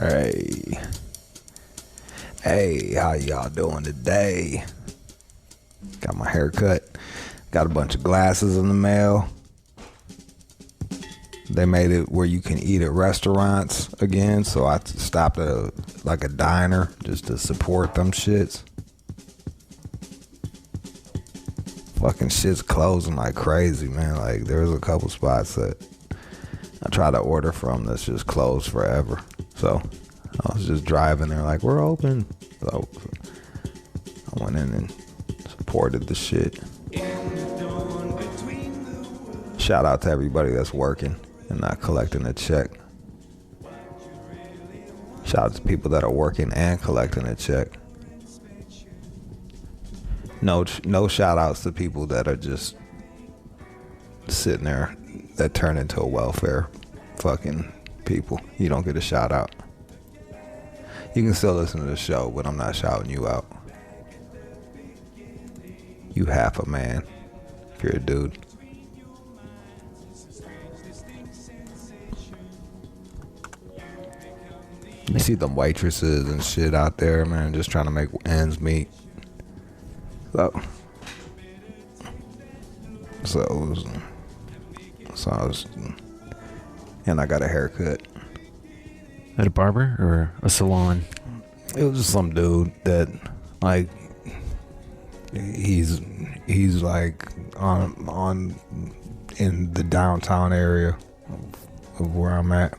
Hey. Hey, how y'all doing today? Got my hair cut. Got a bunch of glasses in the mail. They made it where you can eat at restaurants again, so I stopped at a diner just to support them shits. Fucking shit's closing like crazy, man. Like, there's a couple spots that I try to order from that's just closed forever. So I was just driving there like, we're open. So I went in and supported the shit. Shout out to everybody that's working and not collecting a check. Shout out to people that are working and collecting a check. No shout outs to people that are just sitting there that turn into a welfare fucking people. You don't get a shout out. You can still listen to the show, but I'm not shouting you out. You half a man if you're a dude. You see them waitresses and shit out there, man, just trying to make ends meet. So I was, and I got a haircut. At a barber or a salon? It was just some dude that, like, he's like on in the downtown area of where I'm at.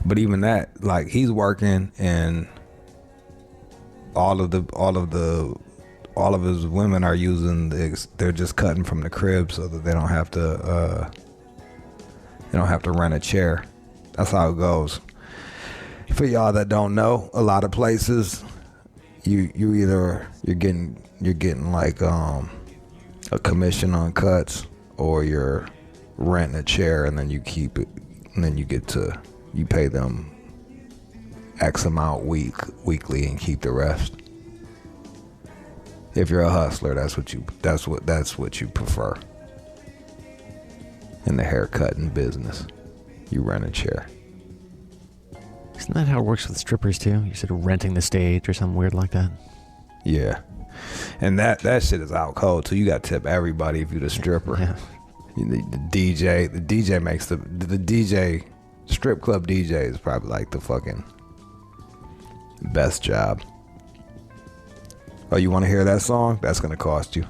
But even that, like, he's working and all of his women are using they're just cutting from the crib so that they don't have to rent a chair. That's how it goes. For y'all that don't know, a lot of places you're getting like a commission on cuts, or you're renting a chair and then you keep it, and then you pay them X amount weekly and keep the rest. If you're a hustler, that's what you prefer. In the haircutting business, you rent a chair. Isn't that how it works with strippers too? You're sort of renting the stage or something weird like that. Yeah, and that shit is out cold too. You got to tip everybody if you're the stripper. Yeah. The DJ makes the DJ strip club DJ is probably like the fucking best job. Oh, you want to hear that song? That's gonna cost you.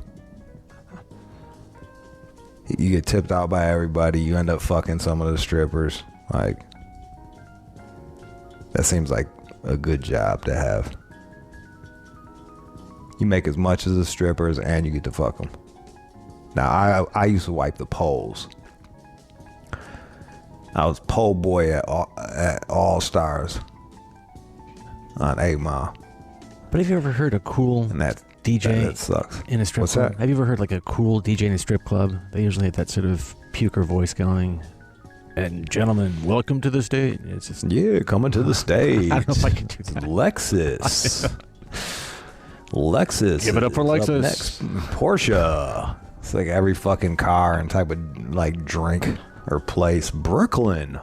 You get tipped out by everybody. You end up fucking some of the strippers. Like, that seems like a good job to have. You make as much as the strippers and you get to fuck them. Now, I used to wipe the poles. I was pole boy at All Stars on 8 Mile. But have you ever heard a cool DJ that sucks. in a strip What's club? that? Have you ever heard like a cool DJ in a strip club? They usually have that sort of puker voice going. And gentlemen, welcome to the stage. It's just, Yeah, coming to the stage. I don't know if I can do that. Lexus. Lexus. Give it up for is Lexus. Up next. Porsche. It's like every fucking car and type of like drink or place. Brooklyn.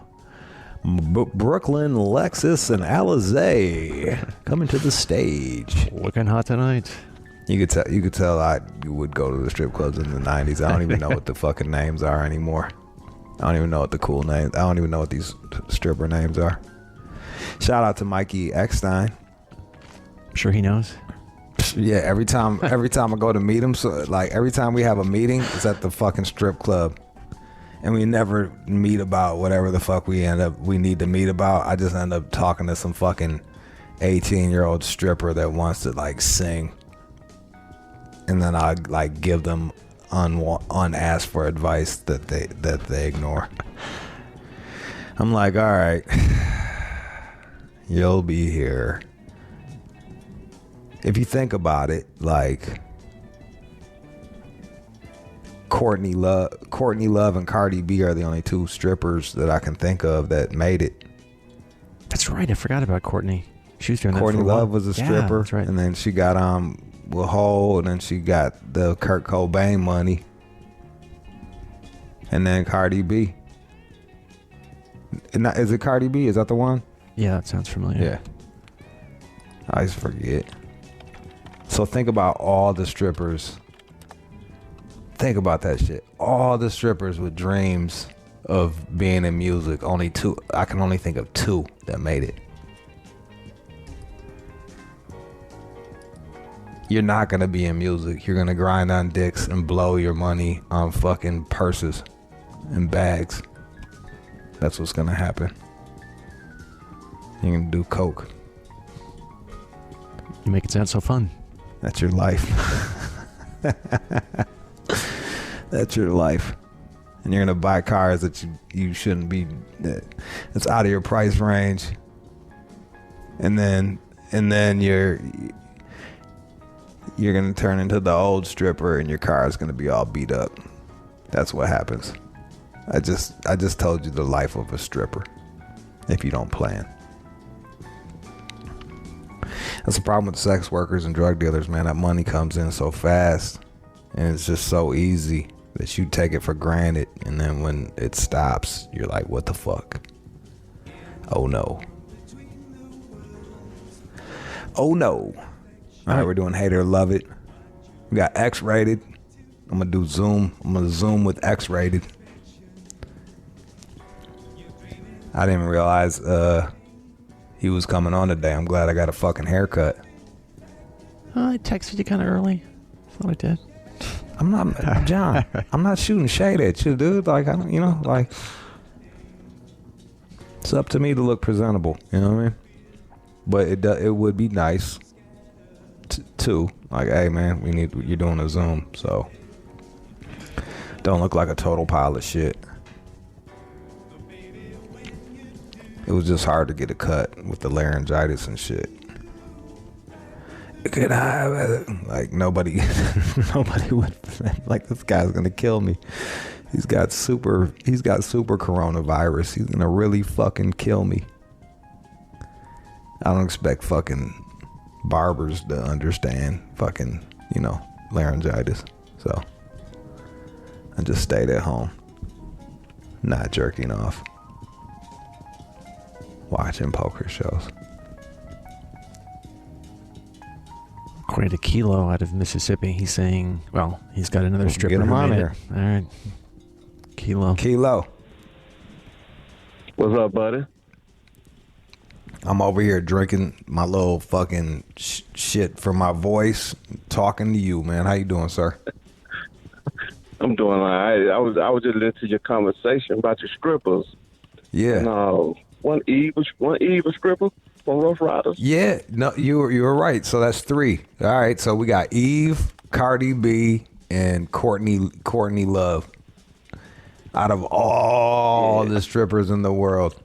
Brooklyn, Lexus, and Alizé coming to the stage. Looking hot tonight. You could tell I would go to the strip clubs in the 90s. I don't even know what the fucking names are anymore. I don't even know what the cool names. I don't even know what these stripper names are. Shout out to Mikey Eckstein. I'm sure he knows. Yeah, every time I go to meet him, so like every time we have a meeting, it's at the fucking strip club. And we never meet about whatever the fuck we need to meet about. I just end up talking to some fucking 18-year-old stripper that wants to like sing. And then I like give them unasked for advice that they ignore. I'm like, all right, you'll be here. If you think about it, like Courtney Love and Cardi B are the only two strippers that I can think of that made it. That's right. I forgot about Courtney. She was doing that Courtney for a while. Love was a stripper. Yeah, that's right. And then she got with Hole, and then she got the Kurt Cobain money. And then Cardi B. Is it Cardi B? Is that the one? Yeah, that sounds familiar. Yeah. I just forget. So think about all the strippers. Think about that shit. All the strippers with dreams of being in music. Only two. I can only think of two that made it. You're not gonna be in music. You're gonna grind on dicks and blow your money on fucking purses and bags. That's what's gonna happen. You're gonna do coke. You make it sound so fun. That's your life. That's your life. And you're gonna buy cars that you shouldn't be, that's out of your price range. And then you're gonna turn into the old stripper and your car is gonna be all beat up. That's what happens. I just told you the life of a stripper if you don't plan. That's the problem with sex workers and drug dealers, man. That money comes in so fast and it's just so easy that you take it for granted, and then when it stops, you're like, what the fuck? Oh no. Oh no. All right, we're doing hate or love it. We got X-rated. I'm gonna do Zoom. I'm gonna Zoom with X-rated. I didn't even realize he was coming on today. I'm glad I got a fucking haircut. I texted you kind of early. Thought I did. I'm not, John. I'm not shooting shade at you, dude. Like, I don't, like, it's up to me to look presentable. You know what I mean? But it would be nice too. Like, hey man, you're doing a Zoom, so don't look like a total pile of shit. It was just hard to get a cut with the laryngitis and shit. Could I, like, nobody would, like, this guy's gonna kill me. He's got super coronavirus. He's gonna really fucking kill me. I don't expect fucking barbers to understand fucking, laryngitis. So I just stayed at home, not jerking off, watching poker shows. According to Kilo out of Mississippi, he's saying, well, he's got another stripper. Get him on here. All right. Kilo. What's up, buddy? I'm over here drinking my little fucking shit for my voice, talking to you, man. How you doing, sir? I'm doing all right. I was just listening to your conversation about your strippers. Yeah. No, one Eve a stripper from Rough Riders. Yeah. No, you were right. So that's 3. All right. So we got Eve, Cardi B, and Courtney Love. Out of all the strippers in the world.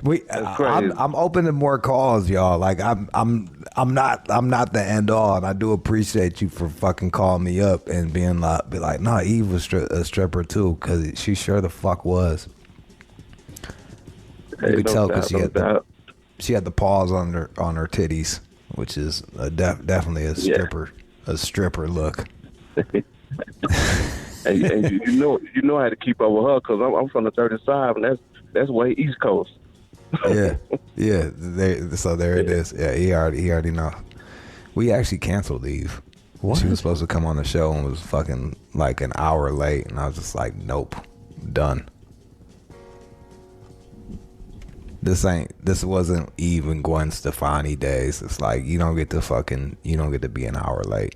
I'm open to more calls, y'all. Like I'm not the end all, and I do appreciate you for fucking calling me up and be like, nah, Eve was a stripper too, because she sure the fuck was. You could tell because she had the paws on her titties, which is definitely a stripper look. and you know I had to keep up with her because I'm from the 35, and that's way East Coast. yeah. So there it is. Yeah, he already know. We actually canceled Eve. What? She was supposed to come on the show and was fucking like an hour late, and I was just like, nope, done. This wasn't even Gwen Stefani days. It's like you don't get to be an hour late.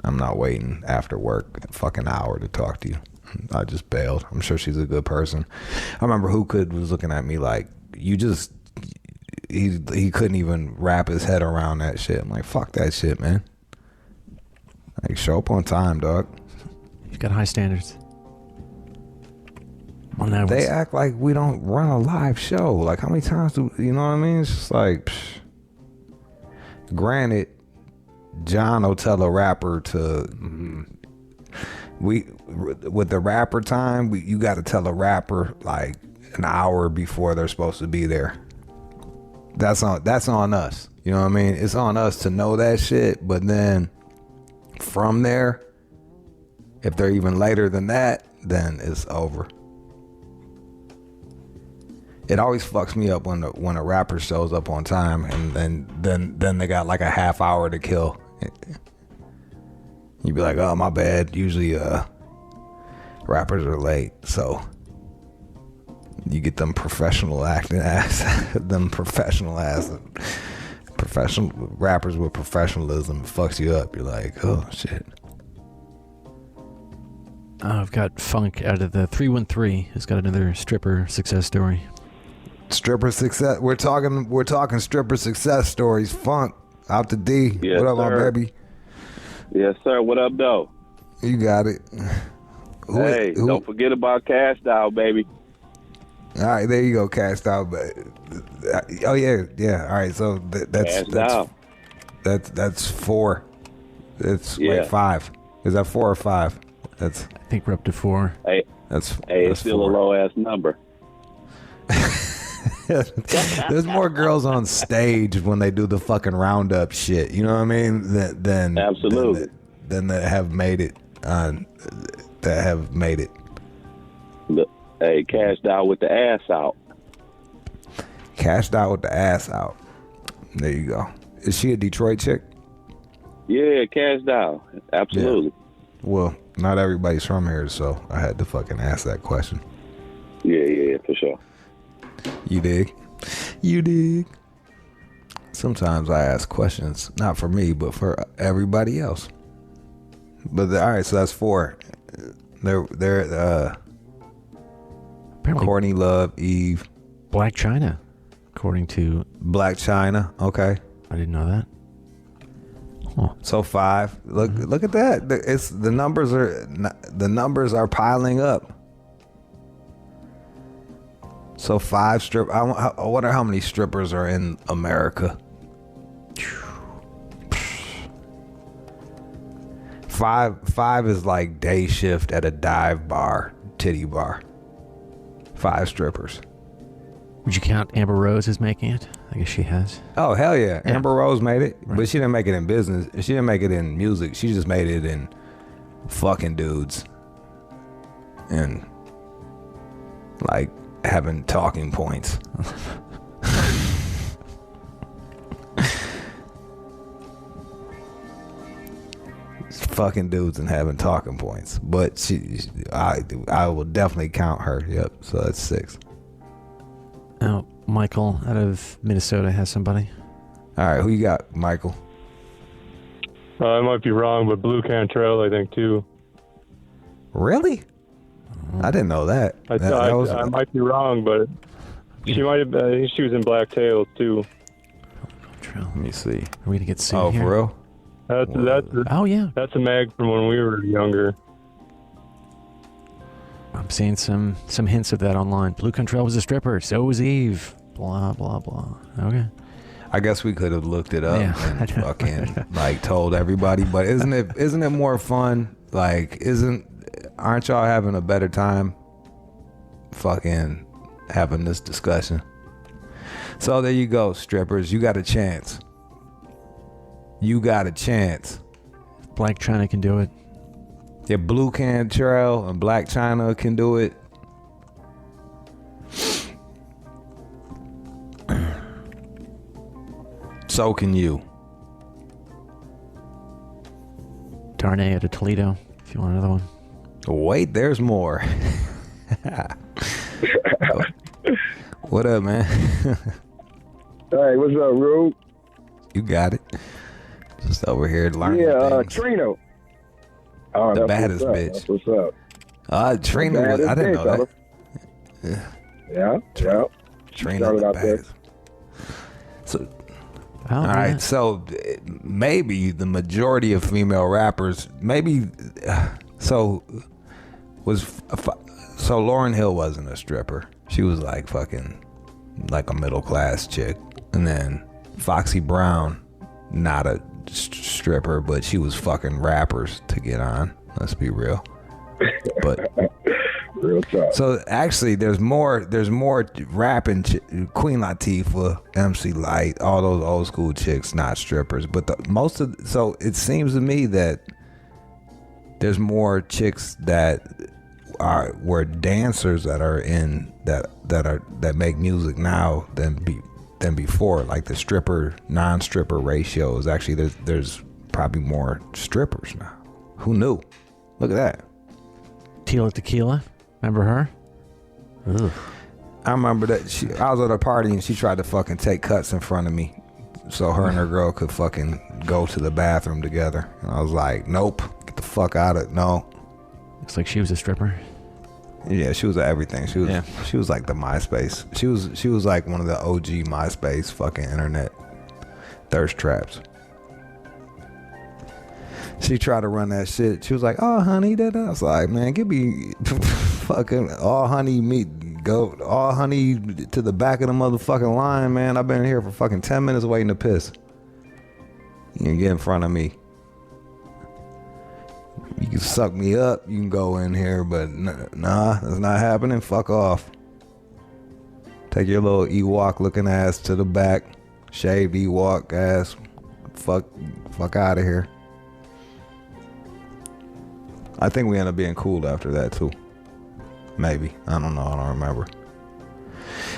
I'm not waiting after work a fucking hour to talk to you. I just bailed. I'm sure she's a good person. I remember Who Could was looking at me like, he couldn't even wrap his head around that shit. I'm like, fuck that shit, man. Like, show up on time, dog. You've got high standards. Well, they act like we don't run a live show. Like, how many times you know what I mean? It's just like, psh. Granted, John will tell a rapper to, with the rapper time, you got to tell a rapper like an hour before they're supposed to be there. That's on us. You know what I mean? It's on us to know that shit. But then from there, if they're even later than that, then it's over. It always fucks me up when a rapper shows up on time and then they got like a half hour to kill. You'd be like, oh, my bad. Usually rappers are late, so you get them professional acting ass, professional rappers with professionalism. It fucks you up. You're like, oh shit. I've got Funk out of the 313 who's got another stripper success story. Stripper success. We're talking stripper success stories. Funk out the D. Yes, what up, sir. my baby? Yes, sir. What up, though? You got it. Hey, don't forget about Cash Doll, baby. All right, there you go, Cast Out. But oh yeah. All right, so that's 4. It's wait, 5. Is that 4 or 5? I think we're up to 4. Hey, that's it's still 4. A low ass number. There's more girls on stage when they do the fucking roundup shit. You know what I mean? Than absolutely. Than that have made it. Look, hey, cashed out with the ass out. Cashed out with the ass out. There you go. Is she a Detroit chick? Yeah, cashed out. Absolutely. Yeah. Well, not everybody's from here, so I had to fucking ask that question. Yeah, for sure. You dig? You dig? Sometimes I ask questions, not for me, but for everybody else. But all right, so that's 4. They're Apparently Courtney Love, Eve, Black China, according to Black China. Okay, I didn't know that. Huh. So 5. Look at that. It's the numbers are piling up. So 5 I wonder how many strippers are in America. 5 is like day shift at a dive bar, titty bar. 5 strippers. Would you count Amber Rose as making it? I guess she has. Oh, hell yeah. Amber Rose made it, right. But she didn't make it in business. She didn't make it in music. She just made it in fucking dudes. And like having talking points. Fucking dudes and having talking points. But I will definitely count her. Yep. So that's 6. Oh, Michael out of Minnesota has somebody. All right, who you got, Michael? I might be wrong, but Blue Cantrell, I think, too. Really? I didn't know that. I might be wrong, but she might have. I think she was in Black Tails too. Let me see. Are we gonna get sued here? For real? Oh yeah. That's a mag from when we were younger. I'm seeing some hints of that online. Blue Control was a stripper. So was Eve. Blah blah blah. Okay. I guess we could have looked it up and fucking like told everybody. But isn't it more fun? Like, aren't y'all having a better time fucking having this discussion? So there you go, strippers. You got a chance. You got a chance. Black China can do it. Yeah, Blue Cantrell and Black China can do it. So can you. Darnay out of Toledo, if you want another one. Wait, there's more. What up, man? Hey, what's up, Rude? You got it. Just over here learning things. Trino. Oh, the baddest bitch. That's what's up. Trina, I didn't know that. Yeah. Trina the baddest. So, all right. So maybe the majority of female rappers, so Lauryn Hill wasn't a stripper. She was like fucking like a middle class chick. And then Foxy Brown, not a stripper, but she was fucking rappers to get on. Let's be real. But real talk. So actually, there's more rapping. Queen Latifah, MC Lyte, all those old school chicks, not strippers. But so it seems to me that there's more chicks that were dancers that are in that make music now than before. Like the stripper non-stripper ratio is actually there's probably more strippers now. Who knew? Look at that. Tila Tequila, remember her? Ugh. I remember that I was at a party and she tried to fucking take cuts in front of me so her and her girl could fucking go to the bathroom together. And I was like, nope, get the fuck out of it. No. Looks like she was a stripper. Yeah, she was everything. She was like the MySpace. She was like one of the OG MySpace fucking internet thirst traps. She tried to run that shit. She was like, "Oh, honey," I was like, "Man, give me fucking all honey meat. Go all honey to the back of the motherfucking line, man. I've been here for fucking 10 minutes waiting to piss. You can get in front of me. You can suck me up. You can go in here, but nah, that's not happening. Fuck off. Take your little Ewok looking ass to the back. Shaved Ewok ass. Fuck out of here." I think we ended up being cool after that too. Maybe. I don't know. I don't remember.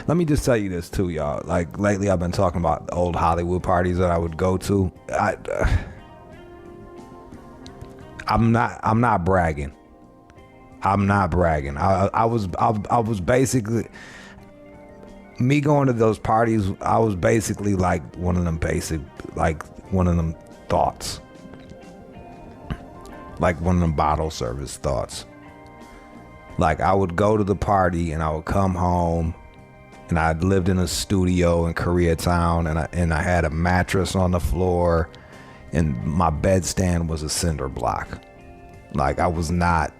Let me just tell you this too, y'all. Like lately I've been talking about old Hollywood parties that I would go to. I'm not bragging. I'm not bragging. I was basically, me going to those parties, I was basically like one of them thoughts. Like one of them bottle service thoughts. Like I would go to the party and I would come home and I lived in a studio in Koreatown and I had a mattress on the floor and my bedstand was a cinder block. Like I was not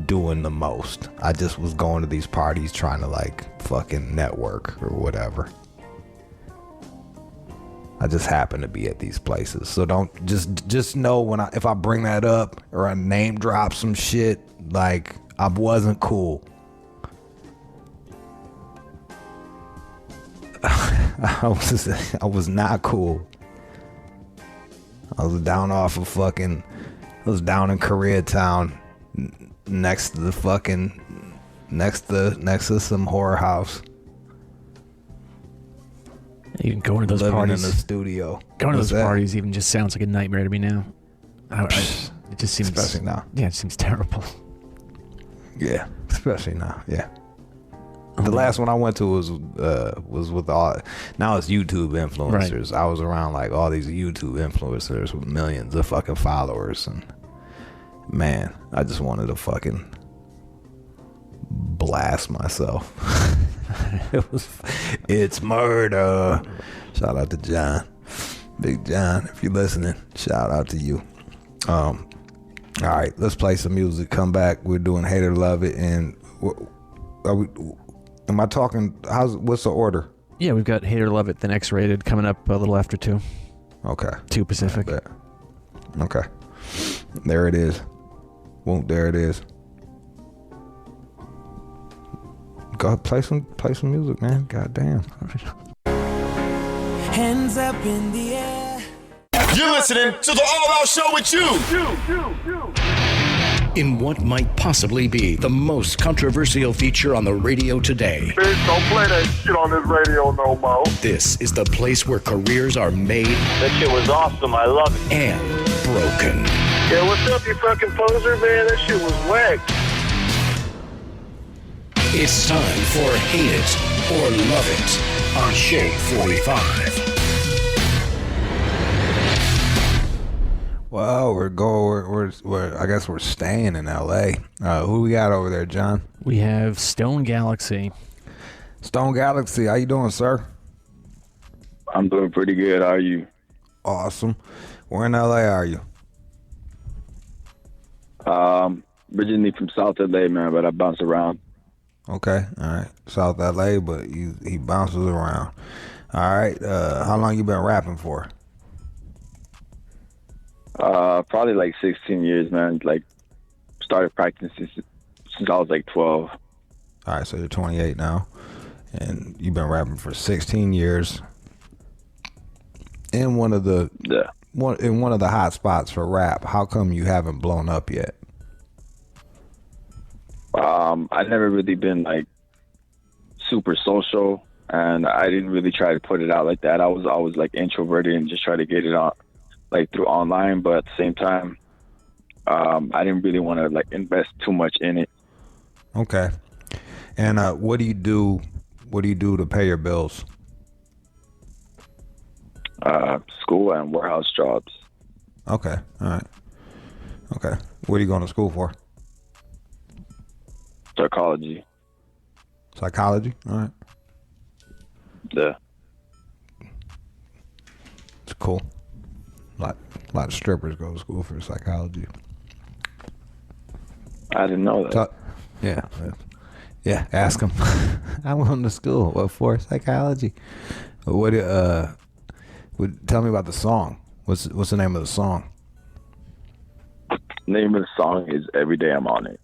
doing the most. I just was going to these parties trying to like fucking network or whatever. I just happen to be at these places. So don't just know if I bring that up or I name drop some shit, like I wasn't cool. I was not cool. I was down in Koreatown next to some whorehouse. Even going to those living parties in the studio. Going to those parties even just sounds like a nightmare to me now. It just seems, especially now. Yeah, it seems terrible. Yeah, especially now. Yeah. The last one I went to was with all, now it's YouTube influencers. Right. I was around like all these YouTube influencers with millions of fucking followers, and man, I just wanted to fucking blast myself. It's murder. Shout out to John, Big John, if you're listening. Shout out to you. All right, let's play some music. Come back. We're doing Hate or Love It, and am I talking? What's the order? Yeah, we've got Hate or Love It, then X-Rated coming up a little after 2. Okay. 2 Pacific. Okay. There it is. Well, there it is. Go ahead, play some music, man. God damn. Hands up in the air. You're listening to the All Out Show with you. In what might possibly be the most controversial feature on the radio today. Bitch, don't play that shit on this radio no more. This is the place where careers are made. That shit was awesome. I love it. And broken. Yeah, what's up, you fucking poser, man? That shit was whack. It's time for Hate It or Love It on Shade 45. Well, we're I guess we're staying in LA. Who we got over there, John? We have Stone Galaxy. Stone Galaxy, how you doing, sir? I'm doing pretty good. How are you? Awesome. Where in LA are you? Originally from South LA, man, but I bounce around. Okay, all right. South LA, but he bounces around. All right. How long you been rapping for? Probably like 16 years, man. Like, started practicing since I was like 12. All right, so you're 28 now, and you've been rapping for 16 years. In one of the hot spots for rap, how come you haven't blown up yet? I never really been like super social, and I didn't really try to put it out like that. I was always like introverted and just try to get it on like through online, but at the same time, I didn't really want to like invest too much in it. Okay. And what do you do? What do you do to pay your bills? School and warehouse jobs. Okay. All right. Okay. What are you going to school for? Psychology. Psychology? All right. Yeah. It's cool. A lot of strippers go to school for psychology. I didn't know that. Yeah, ask them. I went to school. What for? Psychology. Tell me about the song. What's the name of the song? Name of the song is "Every Day I'm On It."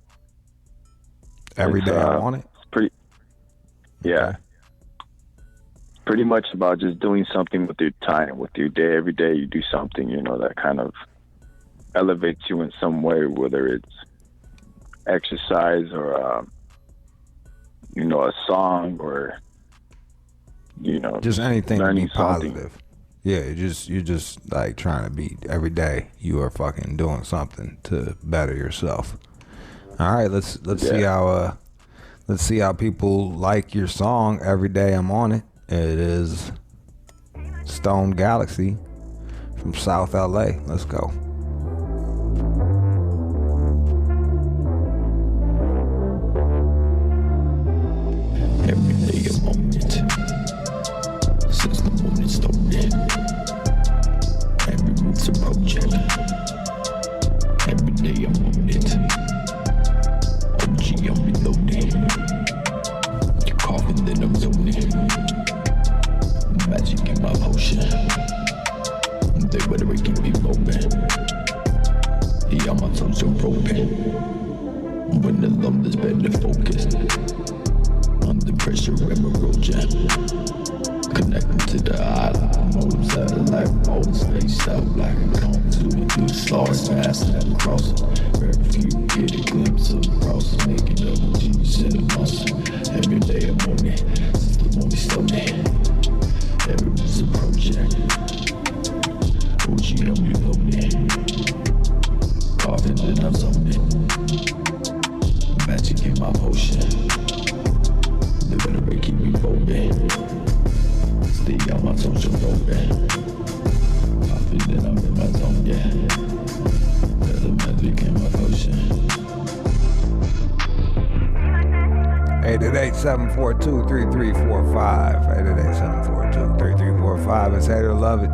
Every day I'm on it. It's pretty. Yeah. Okay. Pretty much about just doing something with your time, with your day. Every day you do something, that kind of elevates you in some way, whether it's exercise or, a song or, just anything to be positive. Something. Yeah, you're just like trying to be every day. You are fucking doing something to better yourself. All right, let's see how people like your song. Every day I'm on it. It is Stone Galaxy from South LA. Let's go. Every day I'm on it. Since the morning started. Every move's a project. Every day I'm on it. OG, I'm reloading. You're coughing, then I'm zoning. Magic in my potion. They better keep me moving. Yeah, my toes are broken. When the love is better focused. Under pressure, erosion. Connecting to the island. Mode satellite, mode spaced out like a cone. Zooming through the stars, passing and crossing. Very few get a glimpse of the cross. Making up the genius in the muscle. Every day I'm on it. Since the morning started. Everyone's a project. OG, I'm reloading. Carving, then I'm zoning. Magic in my potion. They better keep me moving. Stay on my social program. Popping, then I'm in my zone, yeah. There's a magic in my potion. 888-742-3345. 888-742-3345. It's Hater Love It.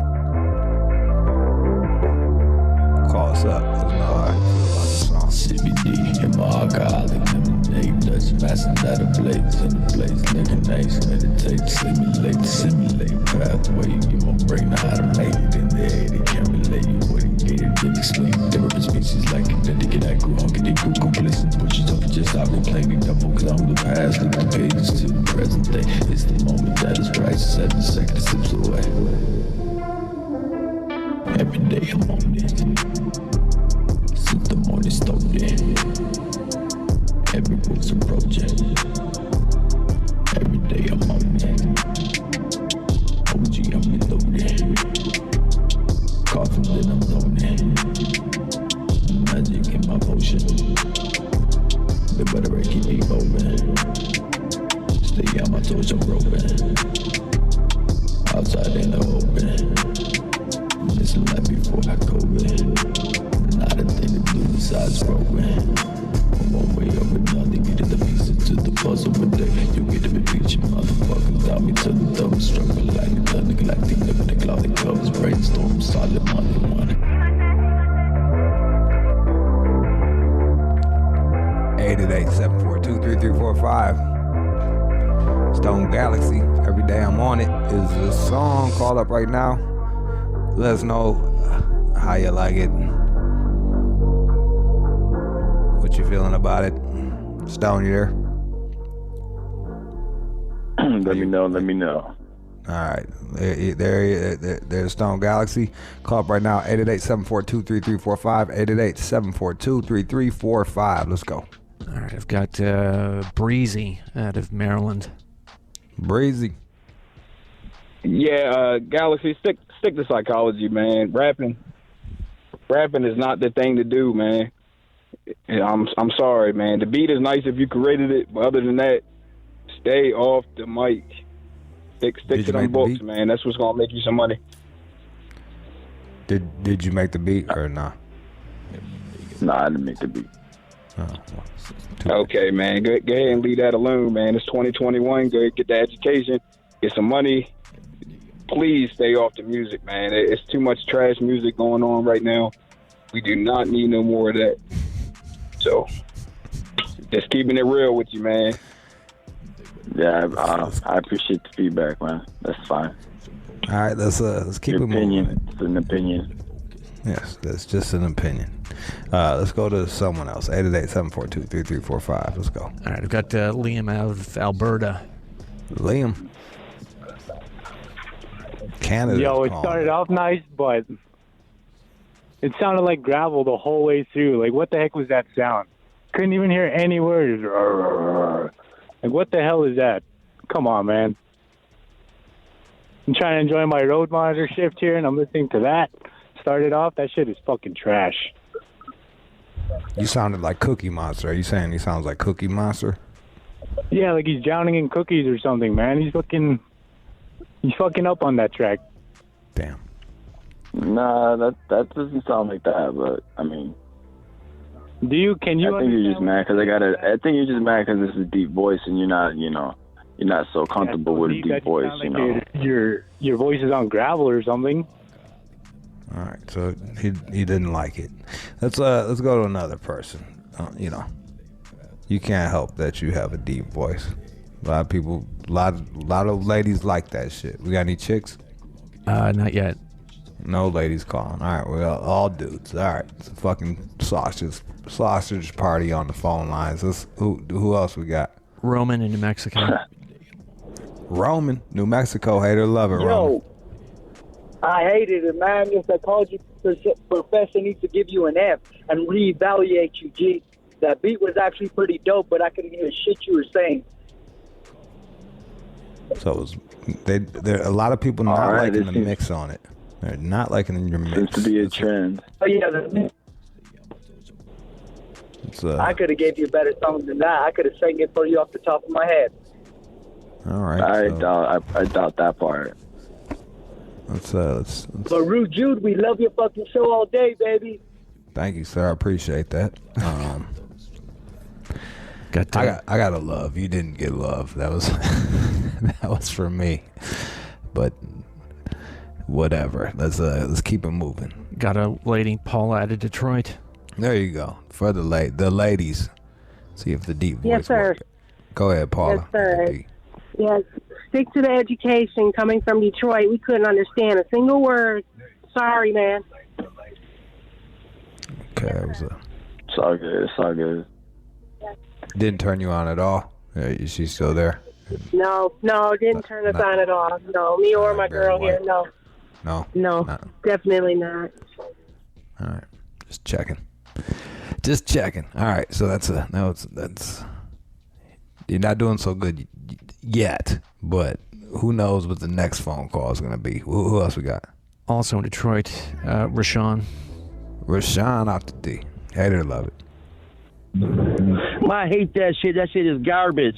Call us up. Let us know how you feel about the song. CBD in my alcoholic lemonade. Dutch passing out of blades in the place. Nigga nice, meditate, simulate pathway. Give my brain how to make it in the air. They can't relate you wouldn't get it. Then explain different species like kinetic. I grew hungry, they grew complacent. Pushes up just I've been playing the devil. Cause I'm the past, leave the pages to the present day. It's the moment that is right, 7 seconds sips away. Every day I'm on it. Since the morning started. Every move's a project. Every day I'm on it. OG, I'm reloading. Coughing, then I'm zoning. Magic in my potion. They better keep me moving. Stay on my toes, I'm roping. Outside in the open. Listen like before I go in. Not a thing to do besides growing. One way or another, get the pieces to the puzzle. But then you get to be preaching, motherfuckers. Down me to the double struggle, like the thunder, galactic, never the cloud that covers. Brainstorm, solid money, one. 888-742-3345. Stone Galaxy. Every day I'm on it is a song. Call up right now. Let us know how you like it. What you feeling about it? Stone, you there? Let me know. All right. There's Stone Galaxy. Call up right now. 888-742-3345. 888-742-3345. Let's go. All right. I've got Breezy out of Maryland. Breezy. Yeah, Galaxy, stick to psychology, man. Rapping is not the thing to do, man. I'm sorry, man. The beat is nice if you created it, but other than that, stay off the mic. Stick to them books, man. That's what's gonna make you some money. Did you make the beat or not? No, I didn't make the beat. Okay, man. Go ahead and leave that alone, man. It's 2021. Go ahead, get the education, get some money. Please stay off the music, man. It's too much trash music going on right now. We do not need no more of that. So, just keeping it real with you, man. Yeah, I appreciate the feedback, man. That's fine. All right, let's keep Your it moving. opinion. It's an opinion. Yes, that's just an opinion. Let's go to someone else. 888-742-3345. Let's go. All right, I've got Liam out of Alberta. Liam. Canada. Yo, it started off nice, but it sounded like gravel the whole way through. Like, what the heck was that sound? Couldn't even hear any words. Like, what the hell is that? Come on, man. I'm trying to enjoy my road monitor shift here, and I'm listening to that. Started off, that shit is fucking trash. You sounded like Cookie Monster. Are you saying he sounds like Cookie Monster? Yeah, like he's drowning in cookies or something, man. He's fucking up on that track. Damn. Nah, that doesn't sound like that. But I mean, can you? I think you're just mad because I think you're just mad because it's a deep voice and you're not, you're not so comfortable with a deep voice. Like your voice is on gravel or something. All right, so he didn't like it. Let's go to another person. You can't help that you have a deep voice. A lot of people, a lot of ladies like that shit. We got any chicks? Not yet. No ladies calling. All right, well, all dudes. All right, it's a fucking sausage party on the phone lines. Who else we got? Roman in New Mexico. Roman, New Mexico, hate or love it, Roman. I hated it, man. The psychology professor needs to give you an F and reevaluate you, G. That beat was actually pretty dope, but I couldn't hear shit you were saying. So there a lot of people not liking the mix on it. They're not liking your mix. Seems to be a trend. Oh yeah, I could have gave you a better song than that. I could have sang it for you off the top of my head. All right. I doubt that part. Let's. But Rude Jude, we love your fucking show all day, baby. Thank you, sir. I appreciate that. I got a love. You didn't get love. That was that was for me. But whatever. Let's keep it moving. Got a lady, Paula, out of Detroit. There you go. For the ladies. See if the deep voice Yes, sir. works. Go ahead, Paula. Yes, sir. Yes. Stick to the education. Coming from Detroit, we couldn't understand a single word. Sorry, man. Okay, that was It's all good. It's all good. Didn't turn you on at all? Is she still there? No, didn't turn us on at all. No, me or my girl here. No. No, definitely not. All right, just checking. All right, so that's you're not doing so good yet, but who knows what the next phone call is gonna be? Who else we got? Also in Detroit, Rashawn. Rashawn out the D. Hate it or love it. I hate that shit. That shit is garbage.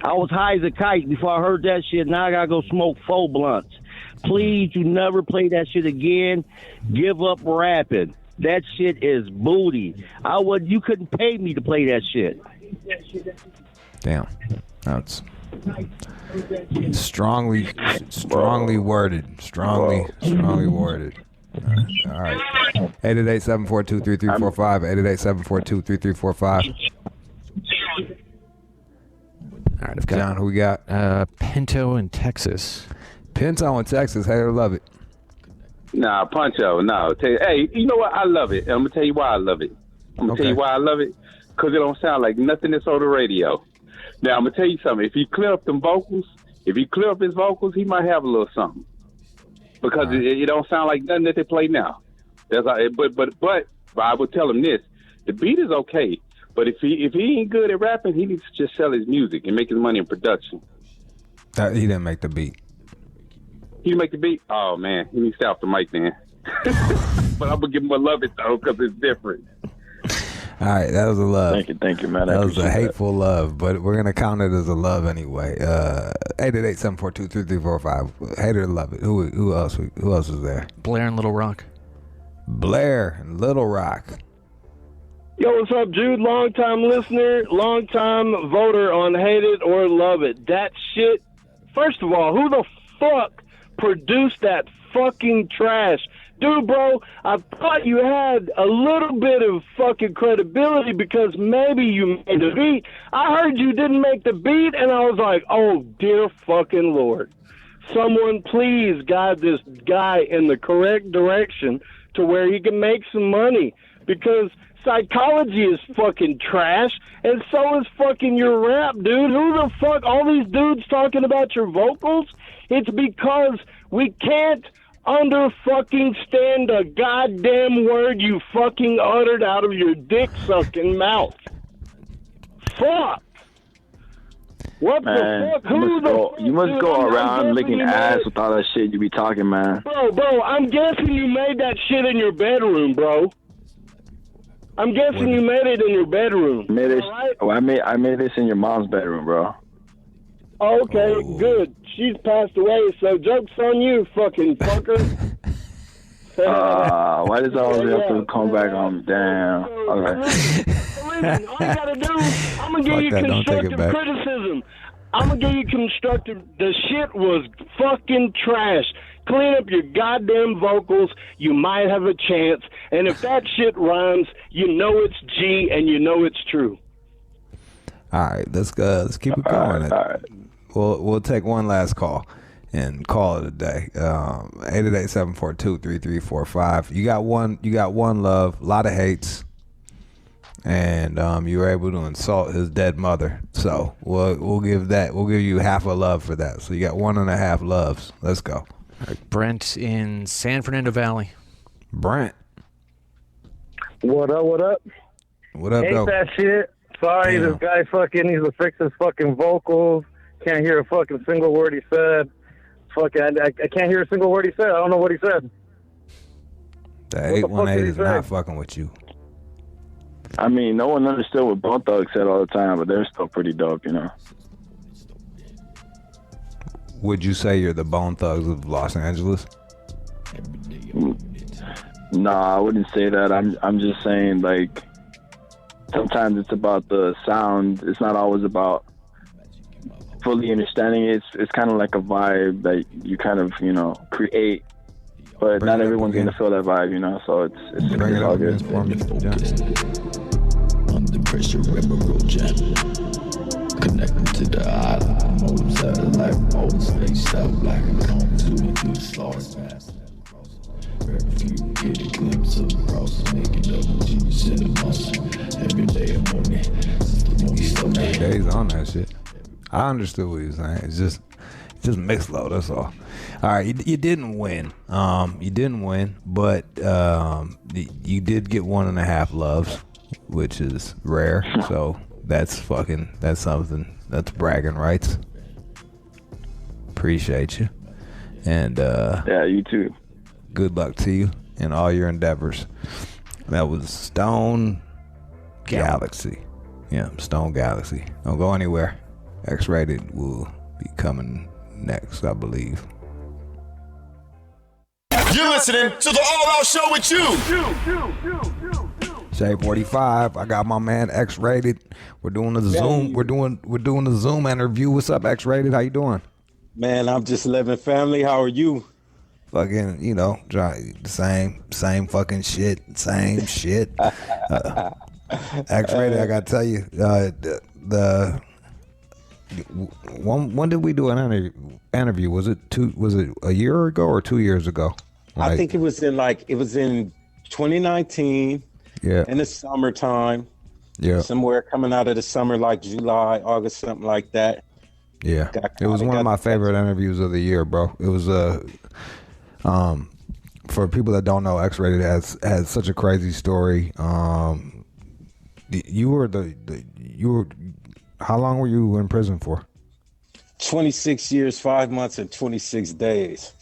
I was high as a kite before I heard that shit. Now I gotta go smoke 4 blunts. Please, you never play that shit again. Give up rapping. That shit is booty. You couldn't pay me to play that shit. Damn. That's strongly worded. Strongly worded. All right. 888-742-3345. 888-742-3345. All right, I've got John, who we got? Pinto in Texas. Pinto in Texas. Hate or love it. Nah, Poncho, no. Hey, you know what? I love it. I'm going to tell you why I love it. Tell you why I love it. Because it don't sound like nothing that's on the radio. Now, I'm going to tell you something. If he clear up them vocals, his vocals, he might have a little something. Because it don't sound like nothing that they play now. That's how, but I would tell him this. The beat is okay. But if he ain't good at rapping, he needs to just sell his music and make his money in production. He didn't make the beat. He make the beat? Oh, man. He needs to stay off the mic, then. But I'm going to give him a love it, though, because it's different. All right, that was a love. Thank you, man. That was a hateful love, but we're gonna count it as a love anyway. 888-742-3345. Hater to love it. Who else? Who else is there? Blair in Little Rock. Blair in Little Rock. Yo, what's up, Jude? Long-time listener, long-time voter on Hate It or Love It. That shit, first of all, who the fuck produced that fucking trash? Dude, bro, I thought you had a little bit of fucking credibility because maybe you made the beat. I heard you didn't make the beat, and I was like, oh, dear fucking Lord. Someone please guide this guy in the correct direction to where he can make some money, because psychology is fucking trash, and so is fucking your rap, dude. Who the fuck, all these dudes talking about your vocals? It's because we can't fucking stand a goddamn word you fucking uttered out of your dick-sucking mouth. Fuck. What the fuck? You must go around licking ass with all that shit you be talking, man. Bro, I'm guessing you made that shit in your bedroom, bro. I'm guessing you made it in your bedroom. Right? Oh, I made this in your mom's bedroom, bro. Okay, good. She's passed away, so joke's on you, fucking fucker. Why does I always have to come back home? Damn. Okay. Listen, all you gotta do, I'm gonna give you constructive criticism. I'm gonna give you constructive. The shit was fucking trash. Clean up your goddamn vocals. You might have a chance. And if that shit rhymes, you know it's G and you know it's true. All right, let's keep it going. All right. We'll take one last call and call it a day. 888-742-3345. You got one love, a lot of hates, and you were able to insult his dead mother. So we'll give you half a love for that. So you got 1.5 loves. Let's go. Brent in San Fernando Valley. Brent. What up? What up, Hate though? that shit. Sorry, Damn. this guy fucking needs to fix his fucking vocals. Can't hear a fucking single word he said. Fucking, I can't hear a single word he said. I don't know what he said. The 818 is not fucking with you. I mean, no one understood what Bone Thugs said all the time, but they're still pretty dope, you know. Would you say you're the Bone Thugs of Los Angeles? Nah, I wouldn't say that. I'm just saying, like, sometimes it's about the sound. It's not always about fully understanding it. It's kind of like a vibe that you kind of, create. But not everyone's going to feel that vibe, so it's all good. Under pressure, rebel jam. Connecting to the island. Motor satellite, motor spaced out like a cone to the stars fast. Few get a glimpse of the cross, make it up with Jesus in the muscle. Every day I'm on it. Days on that shit. I understood what he was saying. It's just mixed low. That's all. All right, you didn't win. You didn't win, but you did get 1.5 loves, which is rare. So that's something. That's bragging rights. Appreciate you, and yeah, you too. Good luck to you in all your endeavors. That was Stone Galaxy. Yeah, Stone Galaxy. Don't go anywhere. X-Rated will be coming next, I believe. You're listening to the All Out Show with you. Shade 45. I got my man X-Rated. We're doing the Zoom. We're doing the Zoom interview. What's up, X-Rated? How you doing? Man, I'm just living family. How are you? Fucking, same fucking shit. Same shit. X-Rated, I gotta tell you, when did we do an interview? Was it a year ago or 2 years ago? I think it was in 2019. Yeah. In the summertime. Yeah. Somewhere coming out of the summer, like July, August, something like that. Yeah. It was one of my favorite interviews of the year, bro. It was for people that don't know, X-Rated has such a crazy story. How long were you in prison for? 26 years, 5 months, and 26 days.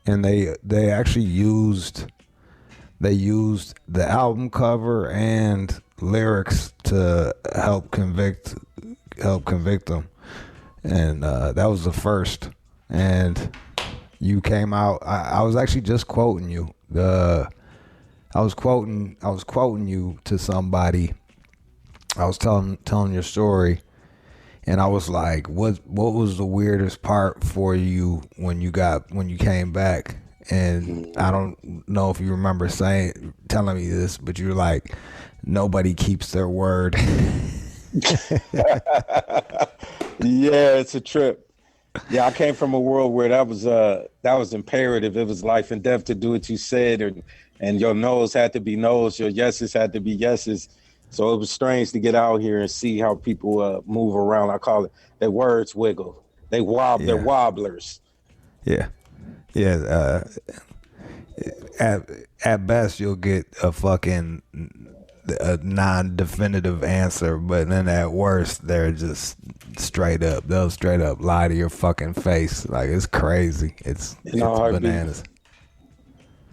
And they actually used the album cover and lyrics to help convict them. And that was the first. And you came out. I was actually just quoting you. I was quoting you to somebody. I was telling your story, and I was like, "What was the weirdest part for you when you came back?" And I don't know if you remember telling me this, but you're like, "Nobody keeps their word." Yeah, it's a trip. Yeah, I came from a world where that was imperative. It was life and death to do what you said, and your no's had to be no's, your yeses had to be yeses. So it was strange to get out here and see how people move around. I call it their words wiggle. They're wobblers. Yeah. Yeah. At best, you'll get a non-definitive answer, but then at worst, they're just they'll straight up lie to your fucking face. Like, it's crazy. It's bananas.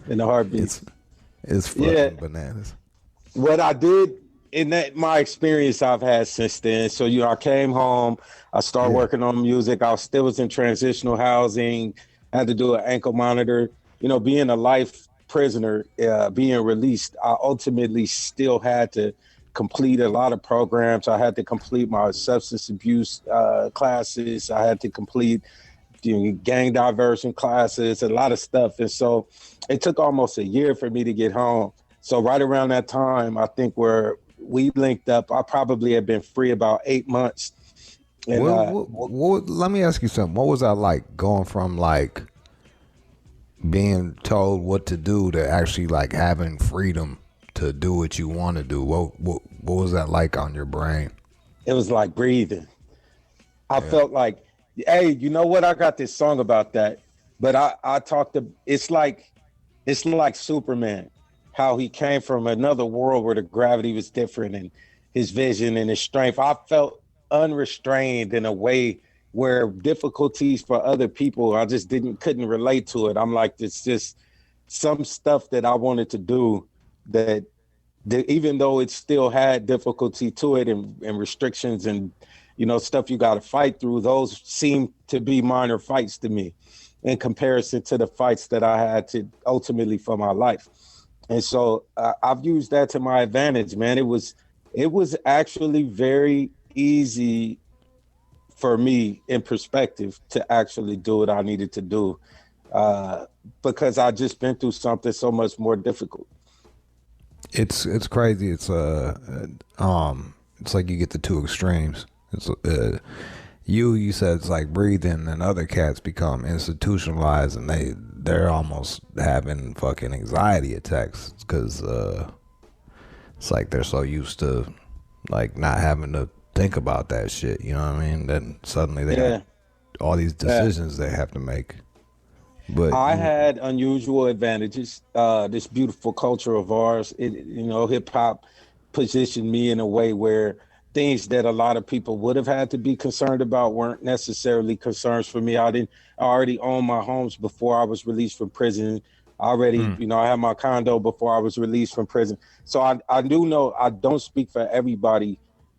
In a heartbeat. It's fucking bananas. What I did in my experience I've had since then. So, I came home, I started working on music. I still was in transitional housing, had to do an ankle monitor. Being a life prisoner, being released, I ultimately still had to complete a lot of programs. I had to complete my substance abuse classes. I had to complete gang diversion classes, a lot of stuff. And so it took almost a year for me to get home. So right around that time, I think where we linked up, I probably had been free about 8 months. And, let me ask you something. What was that like, going from like being told what to do to actually like having freedom to do what you want to do? What was that like on your brain? It was like breathing. I felt like, hey, you know what? I got this song about that. But I talked to, it's like Superman, how he came from another world where the gravity was different and his vision and his strength. I felt unrestrained in a way where difficulties for other people, I just couldn't relate to it. I'm like, it's just some stuff that I wanted to do that even though it still had difficulty to it and restrictions and, stuff you got to fight through, those seem to be minor fights to me in comparison to the fights that I had to ultimately for my life. And so I've used that to my advantage, man. It was actually very easy for me in perspective to actually do what I needed to do because I just been through something so much more difficult. It's crazy. It's like you get the two extremes. It's you said it's like breathing, and other cats become institutionalized, and they're almost having fucking anxiety attacks because it's like they're so used to like not having to think about that shit. You know what I mean? Then suddenly they got all these decisions they have to make. But I had unusual advantages. This beautiful culture of ours, hip hop positioned me in a way where things that a lot of people would have had to be concerned about weren't necessarily concerns for me. I already owned my homes before I was released from prison. I had my condo before I was released from prison. So I do know I don't speak for everybody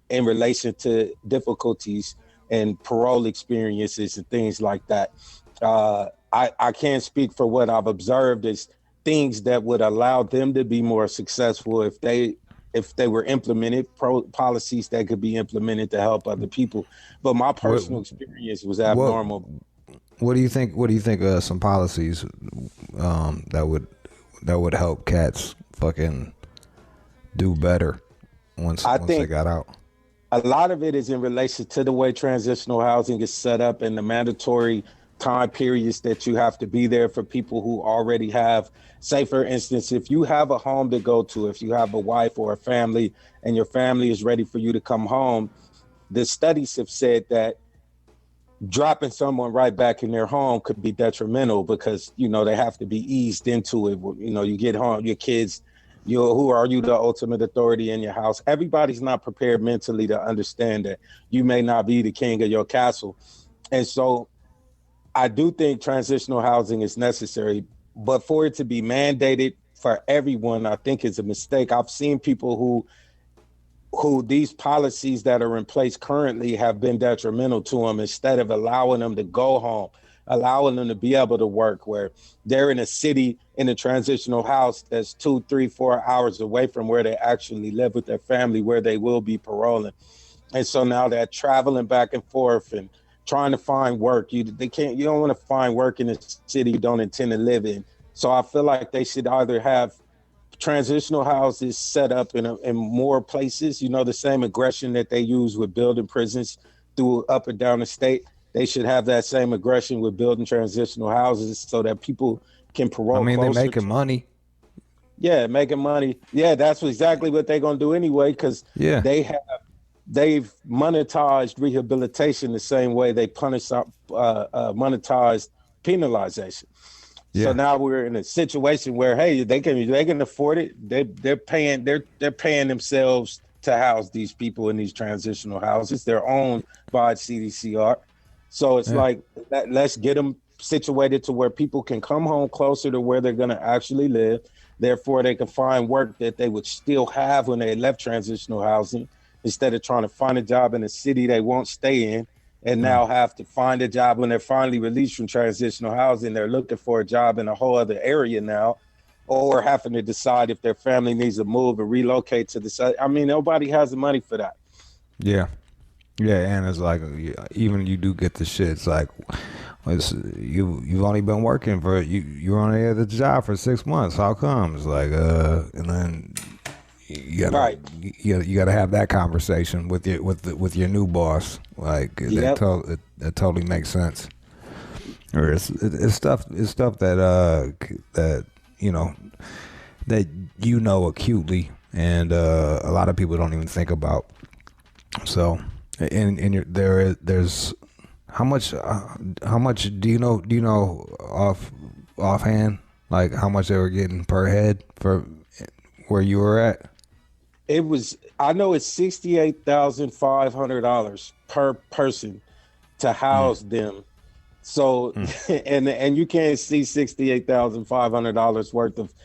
in relation to difficulties and parole experiences and things like that. I can't speak for what I've observed as things that would allow them to be more successful if they were implemented, policies that could be implemented to help other people. But my personal experience was abnormal. What do you think? What do you think of some policies that would help cats fucking do better once they got out? A lot of it is in relation to the way transitional housing is set up and the mandatory time periods that you have to be there for people who already have, say for instance, if you have a home to go to, if you have a wife or a family and your family is ready for you to come home, the studies have said that dropping someone right back in their home could be detrimental because, they have to be eased into it. You get home, your kids, who are you the ultimate authority in your house? Everybody's not prepared mentally to understand that you may not be the king of your castle. And so I do think transitional housing is necessary, but for it to be mandated for everyone, I think is a mistake. I've seen people who these policies that are in place currently have been detrimental to them. Instead of allowing them to go home, allowing them to be able to work, where they're in a city in a transitional house that's 2, 3, 4 hours away from where they actually live with their family, where they will be paroling. And so now they're traveling back and forth and trying to find work. You don't want to find work in a city you don't intend to live in. So I feel like they should either have transitional houses set up in more places, the same aggression that they use with building prisons through up and down the state. They should have that same aggression with building transitional houses so that people can parole. I mean, they're making money. Yeah, making money. Yeah, that's exactly what they're gonna do anyway, because they've monetized rehabilitation the same way they monetized penalization. Yeah. So now we're in a situation where, hey, they can afford it. They're paying themselves to house these people in these transitional houses. They're owned by CDCR. So it's like, let's get them situated to where people can come home closer to where they're going to actually live. Therefore, they can find work that they would still have when they left transitional housing, instead of trying to find a job in a city they won't stay in, and now have to find a job when they're finally released from transitional housing. They're looking for a job in a whole other area now, or having to decide if their family needs to move and relocate to the side. I mean, nobody has the money for that. Yeah. Yeah, and it's like, even you do get the shit, it's like, you've only been working for, you're only at the job for 6 months. How come? It's like, and then you gotta have that conversation with your new boss. Like, that totally makes sense. Or it's stuff that acutely, and a lot of people don't even think about. So, there's how much do you know offhand, like how much they were getting per head for where you were at? I know it's $68,500 per person to house them. So, and you can't see $68,500 worth of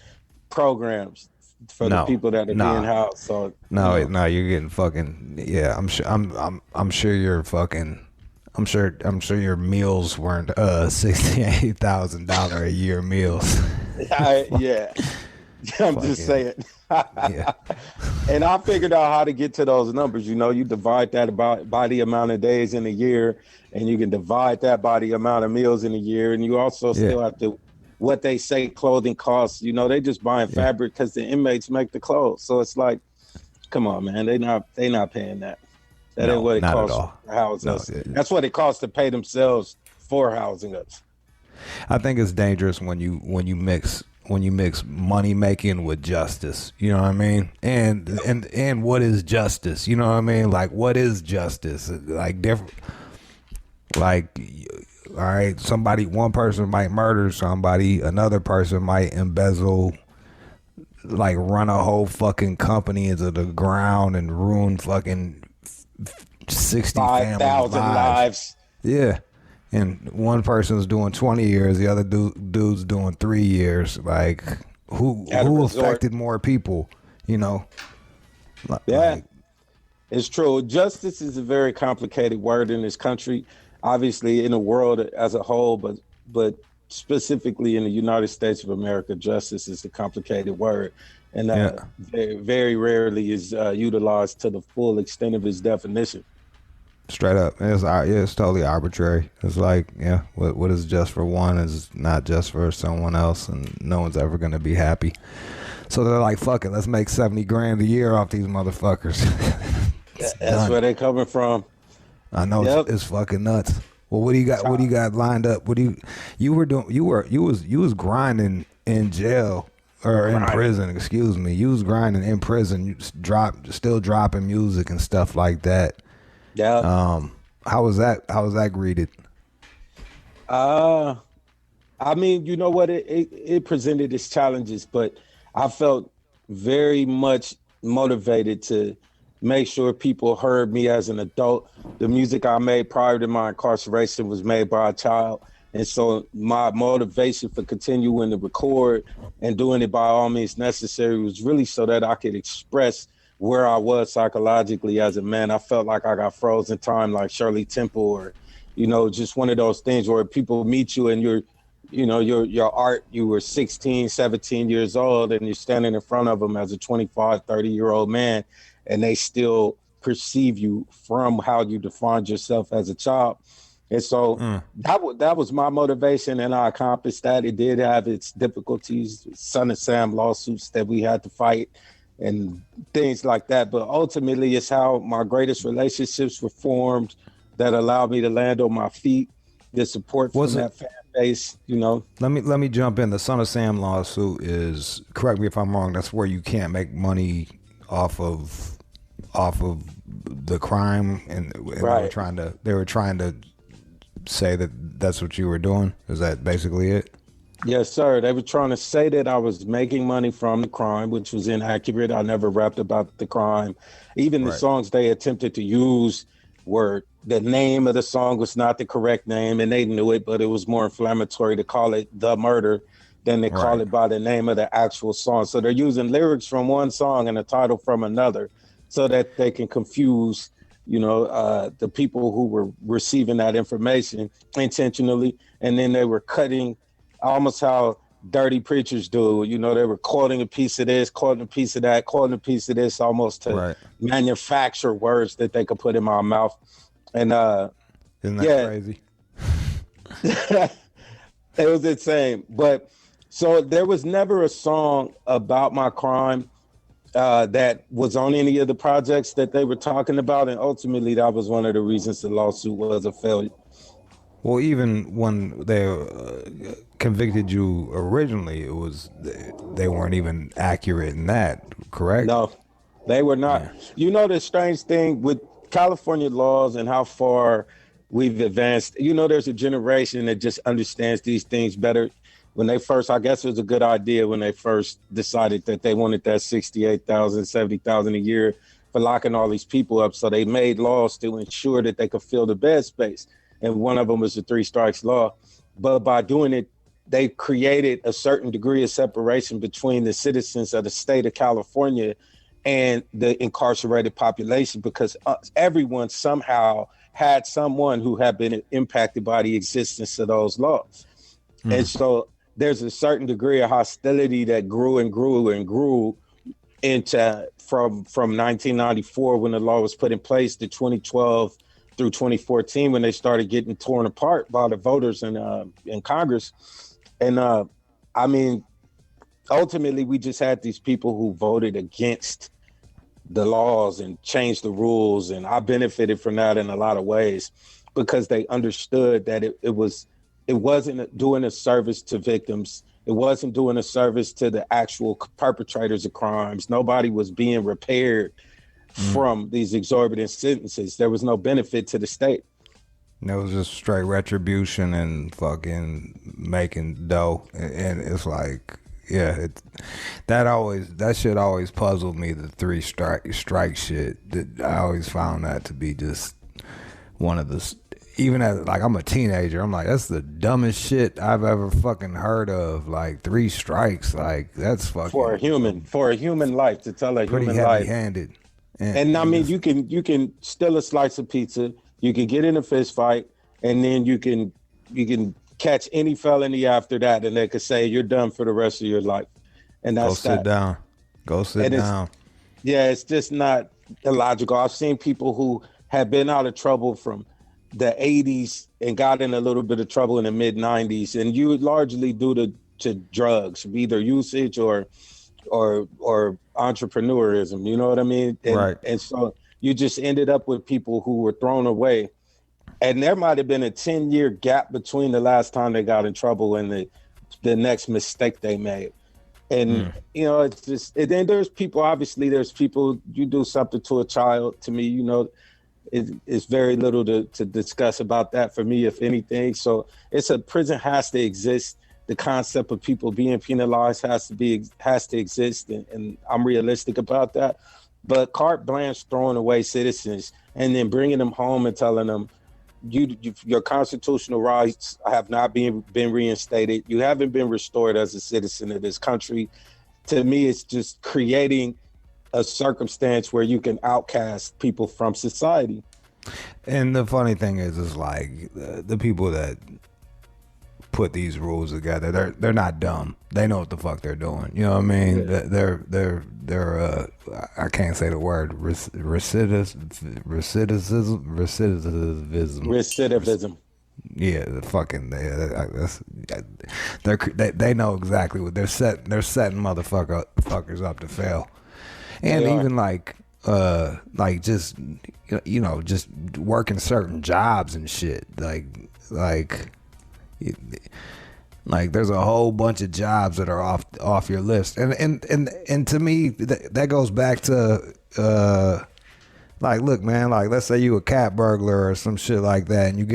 programs for the people that are being housed. So no, you're getting fucking, yeah. I'm sure you're fucking. I'm sure your meals weren't $68,000 a year meals. Yeah. I'm just saying. Yeah. And I figured out how to get to those numbers. You divide that by the amount of days in a year, and you can divide that by the amount of meals in a year, and you also still have to, what they say clothing costs. They just buying fabric because the inmates make the clothes. So it's like, come on, man, they not paying that. That ain't what it costs to house us. That's what it costs to pay themselves for housing us. I think it's dangerous when you mix money making with justice. You know what I mean? And what is justice? You know what I mean? Like, what is justice? Like, different. Like, all right, one person might murder somebody, another person might embezzle, like run a whole fucking company into the ground and ruin fucking 60 5,000 lives. Yeah. And one person's doing 20 years, the other dude's doing 3 years. Like, who affected more people, Yeah, it's true. Justice is a very complicated word in this country, obviously in the world as a whole, but specifically in the United States of America, justice is a complicated word. And very, very rarely is utilized to the full extent of its definition. Straight up, it's totally arbitrary. It's like, what is just for one is not just for someone else, and no one's ever gonna be happy. So they're like, fuck it, let's make $70,000 a year off these motherfuckers. That's where they're coming from. I know. It's fucking nuts. Well, what do you got? What do you got lined up? What do you was grinding in jail or in prison? Excuse me. You was grinding in prison. You still dropping music and stuff like that. Yeah. How was that? How was that greeted? I mean, you know what? It presented its challenges, but I felt very much motivated to make sure people heard me as an adult. The music I made prior to my incarceration was made by a child. And so my motivation for continuing to record and doing it by all means necessary was really so that I could express where I was psychologically as a man. I felt like I got frozen time like Shirley Temple, or, you know, just one of those things where people meet you and your art, you were 16, 17 years old and you're standing in front of them as a 25, 30-year-old man, and they still perceive you from how you defined yourself as a child. And so that was my motivation, and I accomplished that. It did have its difficulties, Son of Sam lawsuits that we had to fight and things like that. But ultimately, it's how my greatest relationships were formed that allowed me to land on my feet. The support from that fan base, you know. Let me jump in. The Son of Sam lawsuit is, correct me if I'm wrong, that's where you can't make money off of the crime, and right. they were trying to say that that's what you were doing. Is that basically it? Yes, sir. They were trying to say that I was making money from the crime, which was inaccurate. I never rapped about the crime. Even the songs they attempted to use were, the name of the song was not the correct name, and they knew it, but it was more inflammatory to call it The Murder than to call it by the name of the actual song. So they're using lyrics from one song and a title from another so that they can confuse, you know, the people who were receiving that information intentionally. And then they were cutting, almost how dirty preachers do. You know, they were quoting a piece of this, quoting a piece of that, quoting a piece of this, almost to manufacture words that they could put in my mouth. And isn't that crazy? It was insane. But so there was never a song about my crime that was on any of the projects that they were talking about. And ultimately, that was one of the reasons the lawsuit was a failure. Well, even when they convicted you originally, it was, they weren't even accurate in that, correct? No, they were not. You know, the strange thing with California laws and how far we've advanced, you know, there's a generation that just understands these things better. When they first, I guess it was a good idea when they first decided that they wanted that 68,000, 70,000 a year for locking all these people up. So they made laws to ensure that they could fill the bed space. And one of them was the 3 strikes law. But by doing it, they created a certain degree of separation between the citizens of the state of California and the incarcerated population, because everyone somehow had someone who had been impacted by the existence of those laws. And so there's a certain degree of hostility that grew and grew and grew into from 1994 when the law was put in place to 2012 through 2014 when they started getting torn apart by the voters in Congress. And I mean, ultimately, we just had these people who voted against the laws and changed the rules. And I benefited from that in a lot of ways because they understood that it wasn't doing a service to victims. It wasn't doing a service to the actual perpetrators of crimes. Nobody was being repaired from these exorbitant sentences. There was no benefit to the state. It was just straight retribution and fucking making dough. And it's like, yeah, that shit always puzzled me, the 3 strike shit. I always found that to be just one of the, even as, like, I'm a teenager, I'm like, that's the dumbest shit I've ever fucking heard of. Like, 3 strikes, like, that's fucking for a human life, to tell a pretty human life. Heavy-handed. And I mean, you can steal a slice of pizza, you can get in a fist fight, and then you can catch any felony after that, and they could say you're done for the rest of your life. And that's Go sit down. Yeah, it's just not illogical. I've seen people who have been out of trouble from the 80s and got in a little bit of trouble in the mid 90s, and you largely due to drugs, either usage or entrepreneurism, you know what I mean? And so you just ended up with people who were thrown away. And there might have been a 10-year gap between the last time they got in trouble and the next mistake they made. And, you know, it's just, and then there's people, you do something to a child, to me, you know, it's very little to discuss about that for me, if anything. So prison has to exist. The concept of people being penalized has to exist, and I'm realistic about that. But carte blanche throwing away citizens and then bringing them home and telling them, your constitutional rights have not been reinstated. You haven't been restored as a citizen of this country. To me, it's just creating a circumstance where you can outcast people from society. And the funny thing is like the people that put these rules together, they're not dumb. They know what the fuck they're doing. You know what I mean? Yeah. They're I can't say the word recidivism. Yeah, the fucking they know exactly what they're setting motherfuckers up to fail. And even like just just working certain jobs and shit, like there's a whole bunch of jobs that are off your list, and to me that goes back to look, man, let's say you a cat burglar or some shit like that, and you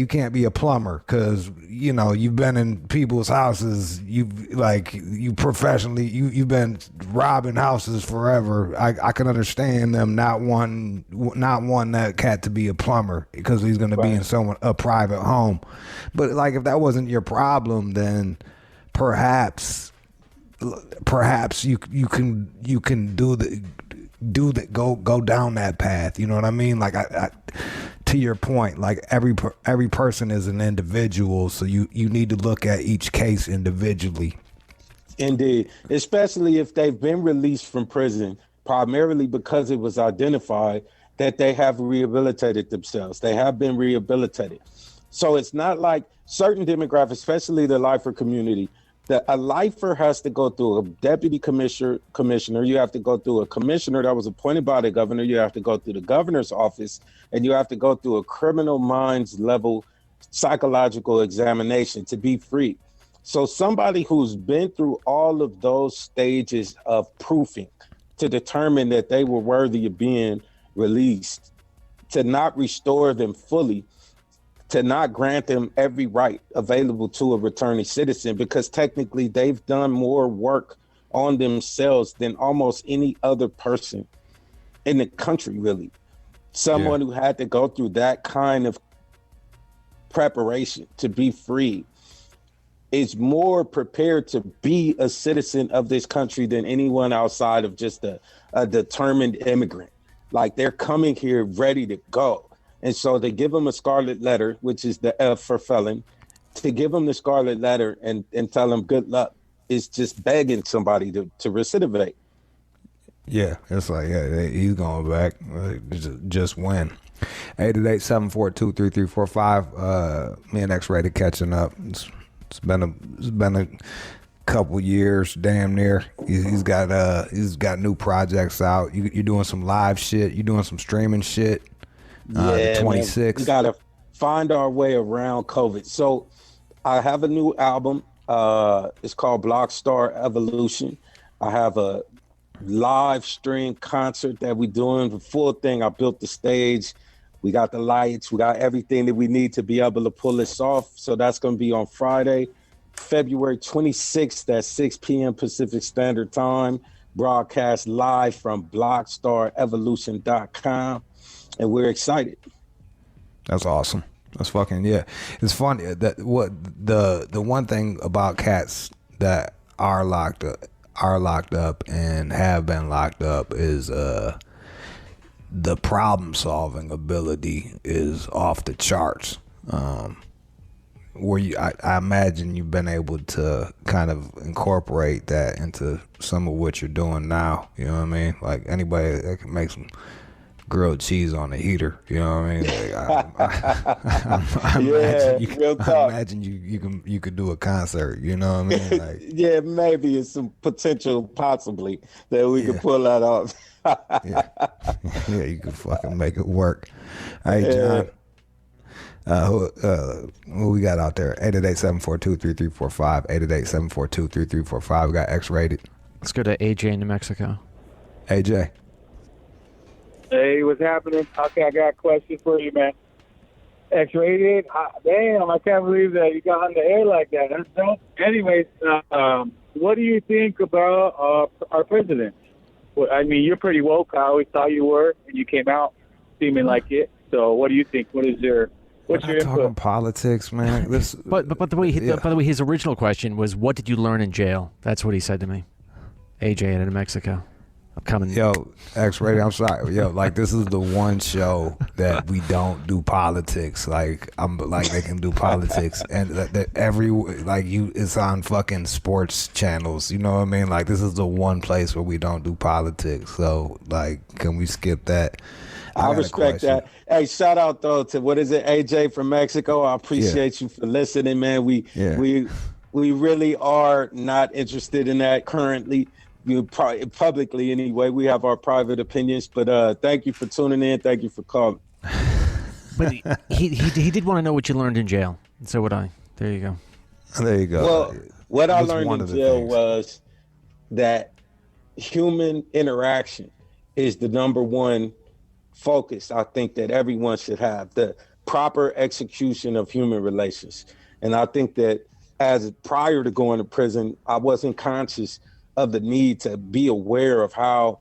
can't be a plumber because you've been in people's houses, you've been robbing houses forever. I can understand them not wanting that cat to be a plumber because he's going to be in a private home. But if that wasn't your problem, then perhaps you can go down that path. You know what I mean? To your point, every person is an individual, so you need to look at each case individually. Indeed, especially if they've been released from prison, primarily because it was identified that they have rehabilitated themselves. They have been rehabilitated. So it's not like certain demographics, especially the lifer community, that a lifer has to go through a deputy commissioner. You have to go through a commissioner that was appointed by the governor. You have to go through the governor's office, and you have to go through a criminal minds level psychological examination to be free. So somebody who's been through all of those stages of proofing to determine that they were worthy of being released, to not restore them fully, to not grant them every right available to a returning citizen, because technically they've done more work on themselves than almost any other person in the country, really. Someone who had to go through that kind of preparation to be free is more prepared to be a citizen of this country than anyone outside of just a determined immigrant. They're coming here ready to go. And so they give them a scarlet letter, which is the F for felon. To give them the scarlet letter and tell them good luck is just begging somebody to recidivate. Yeah, it's he's going back. Just win. 888-742-3345. Me and X-Rated catching up. It's been a couple years, damn near. He's got new projects out. You're doing some live shit. You're doing some streaming shit. The 26th. We gotta find our way around COVID. So I have a new album. It's called Blockstar Evolution. I have a live stream concert that we're doing, the full thing. I built the stage. We got the lights. We got everything that we need to be able to pull this off. So that's going to be on Friday, February 26th at 6 p.m. Pacific Standard Time. Broadcast live from blockstarevolution.com. And we're excited. That's awesome. That's fucking, yeah. It's funny that the one thing about cats that are locked up and have been locked up is the problem solving ability is off the charts. Where I imagine you've been able to kind of incorporate that into some of what you're doing now. You know what I mean? Anybody that can make some grilled cheese on the heater, you know what I mean? I imagine you could do a concert, you know what I mean? Yeah, maybe it's some potential possibly that we could pull that off. yeah, you could fucking make it work. Hey, John, who we got out there? 888-742-3345, 888-742-3345. We got X-Rated. Let's go to AJ in New Mexico. AJ. Hey, what's happening? Okay, I got a question for you, man. X-Rated? Damn, I can't believe that you got on the air like that. That's dope. Anyways, what do you think about our president? Well, I mean, you're pretty woke. I always thought you were, and you came out seeming like it. So, what do you think? What's your talking input? Politics, man. This, but the way by the way, his original question was, "What did you learn in jail?" That's what he said to me. AJ in Mexico. I'm coming. Yo, X-Rated, I'm sorry. Yo, like, this is the one show that we don't do politics. Like, I'm like, they can do politics, and that every like it's on fucking sports channels. You know what I mean? Like, this is the one place where we don't do politics. So, like, can we skip that? I respect that. Hey, shout out though to what is it, AJ from Mexico. I appreciate you for listening, man. We really are not interested in that currently. Publicly anyway. We have our private opinions, but thank you for tuning in. Thank you for calling. But he did want to know what you learned in jail. And so would I. There you go. There you go. Well, what I learned in jail was that human interaction is the number one focus I think that everyone should have, the proper execution of human relations. And I think that prior to going to prison, I wasn't conscious of the need to be aware of how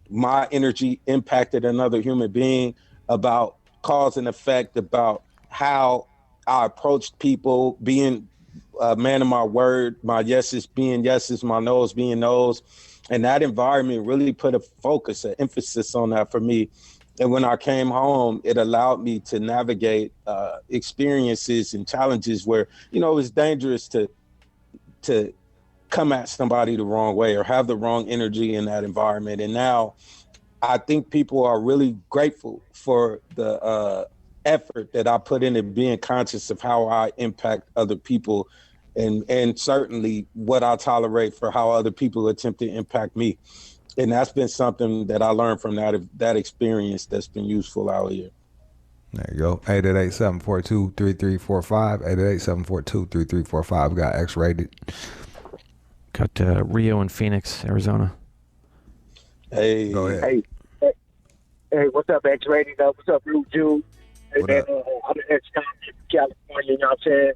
my energy impacted another human being, about cause and effect, about how I approached people, being a man of my word, my yeses being yeses, my no's being no's. And that environment really put a focus, an emphasis on that for me. And when I came home, it allowed me to navigate experiences and challenges where, it was dangerous to come at somebody the wrong way or have the wrong energy in that environment. And now I think people are really grateful for the effort that I put into being conscious of how I impact other people, and certainly what I tolerate for how other people attempt to impact me. And that's been something that I learned from that experience that's been useful out here. There you go. 888-742-3345. 888-742-3345. We got X-Rated. Got Rio in Phoenix, Arizona. Hey. Go ahead. Hey, what's up, X-Rated? What's up, Rude Jude? I'm an ex-convict from California, you know what I'm saying?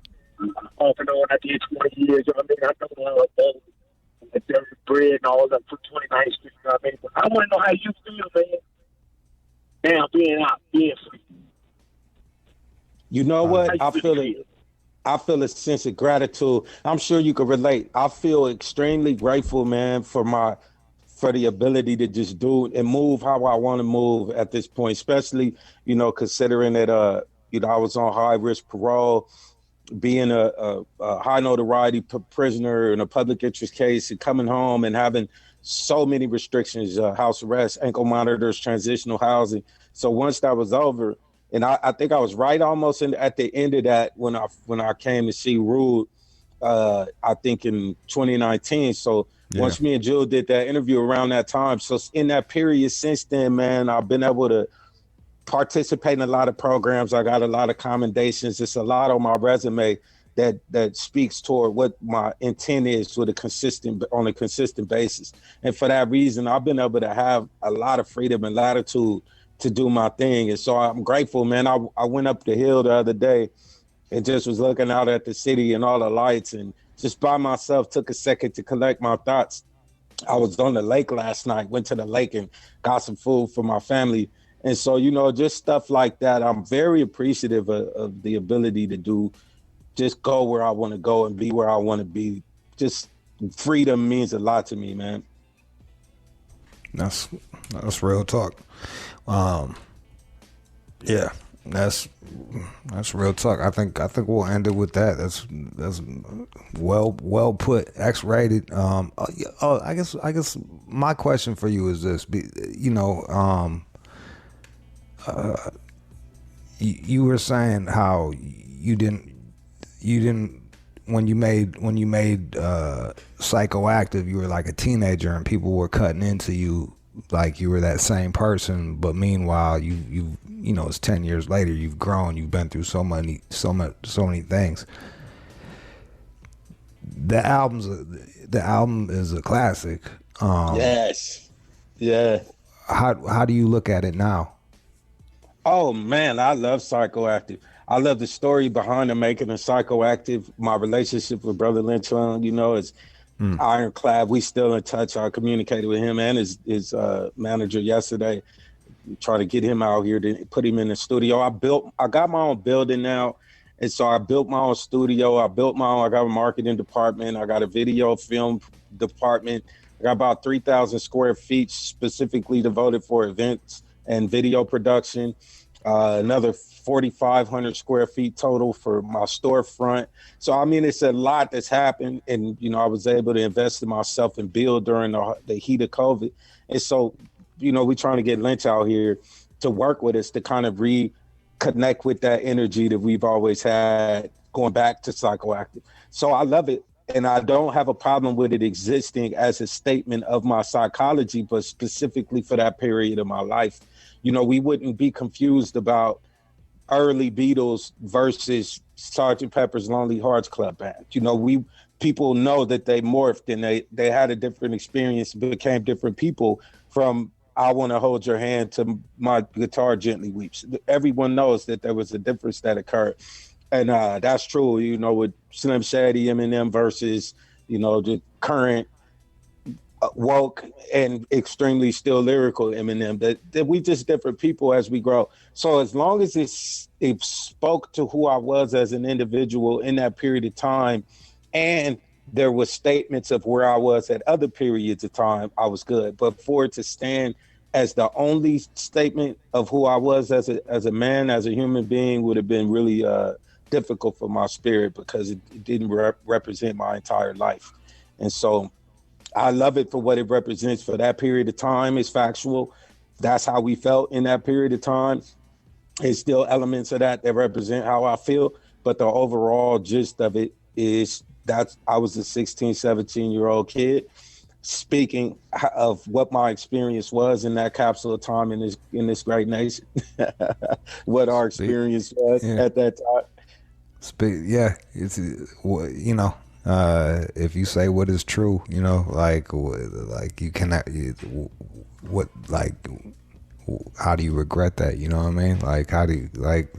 Off and on, I did 20 years, you know what I mean? I know the dirty bread and all that for 29 Street, you know what I mean? But I want to know how you feel, man. Now, being out, being free. You know what? I feel a sense of gratitude. I'm sure you can relate. I feel extremely grateful, man, for the ability to just do and move how I want to move at this point, especially, considering that, I was on high risk parole, being a high notoriety prisoner in a public interest case, and coming home and having so many restrictions, house arrest, ankle monitors, transitional housing. So once that was over, and I think I was right almost at the end of that when I came to see Rude, I think in 2019. So once me and Jill did that interview around that time, so in that period since then, man, I've been able to participate in a lot of programs. I got a lot of commendations. It's a lot on my resume that speaks toward what my intent is on a consistent basis. And for that reason, I've been able to have a lot of freedom and latitude to do my thing. And so I'm grateful, man. I went up the hill the other day and just was looking out at the city and all the lights, and just by myself took a second to collect my thoughts. I was on the lake last night, went to the lake and got some food for my family. And so, just stuff like that, I'm very appreciative of the ability to do, just go where I want to go and be where I want to be. Just freedom means a lot to me, man. That's real talk. Yeah, that's real talk. I think we'll end it with that. That's well put. X-Rated. I guess my question for you is this. You were saying how you didn't when you made Psychoactive, you were like a teenager and people were cutting into you like you were that same person, but meanwhile you it's 10 years later, you've grown, you've been through so many things. The album is a classic. Yes. Yeah. How do you look at it now? Oh man, I love Psychoactive. I love the story behind the making of Psychoactive. My relationship with Brother Lynch, Ironclad. We still in touch. I communicated with him and his manager yesterday, try to get him out here to put him in the studio. I got my own building now, and so I built my own studio. I got a marketing department. I got a video film department. I got about 3,000 square feet specifically devoted for events and video production. Another 4,500 square feet total for my storefront. So, I mean, it's a lot that's happened. And, you know, I was able to invest in myself and build during the heat of COVID. And so, you know, we're trying to get Lynch out here to work with us to kind of reconnect with that energy that we've always had going back to Psychoactive. So I love it. And I don't have a problem with it existing as a statement of my psychology, but specifically for that period of my life. You know, we wouldn't be confused about early Beatles versus Sgt. Pepper's Lonely Hearts Club Band. You know, people know that they morphed and they had a different experience, became different people from I Want to Hold Your Hand to My Guitar Gently Weeps. Everyone knows that there was a difference that occurred. And that's true, you know, with Slim Shady, Eminem versus, you know, the current woke and extremely still lyrical Eminem, that we just different people as we grow. So as long as it spoke to who I was as an individual in that period of time, and there was statements of where I was at other periods of time, I was good. But for it to stand as the only statement of who I was as a man, as a human being, would have been really difficult for my spirit, because it didn't represent my entire life. And so I love it for what it represents for that period of time. It's factual. That's how we felt in that period of time. It's still elements of that represent how I feel. But the overall gist of it is that I was a 16, 17-year-old kid speaking of what my experience was in that capsule of time in this great nation. What our experience was at that time. It's, you know, if you say what is true, you know, like you cannot, how do you regret that? You know what I mean? Like, how do you, like,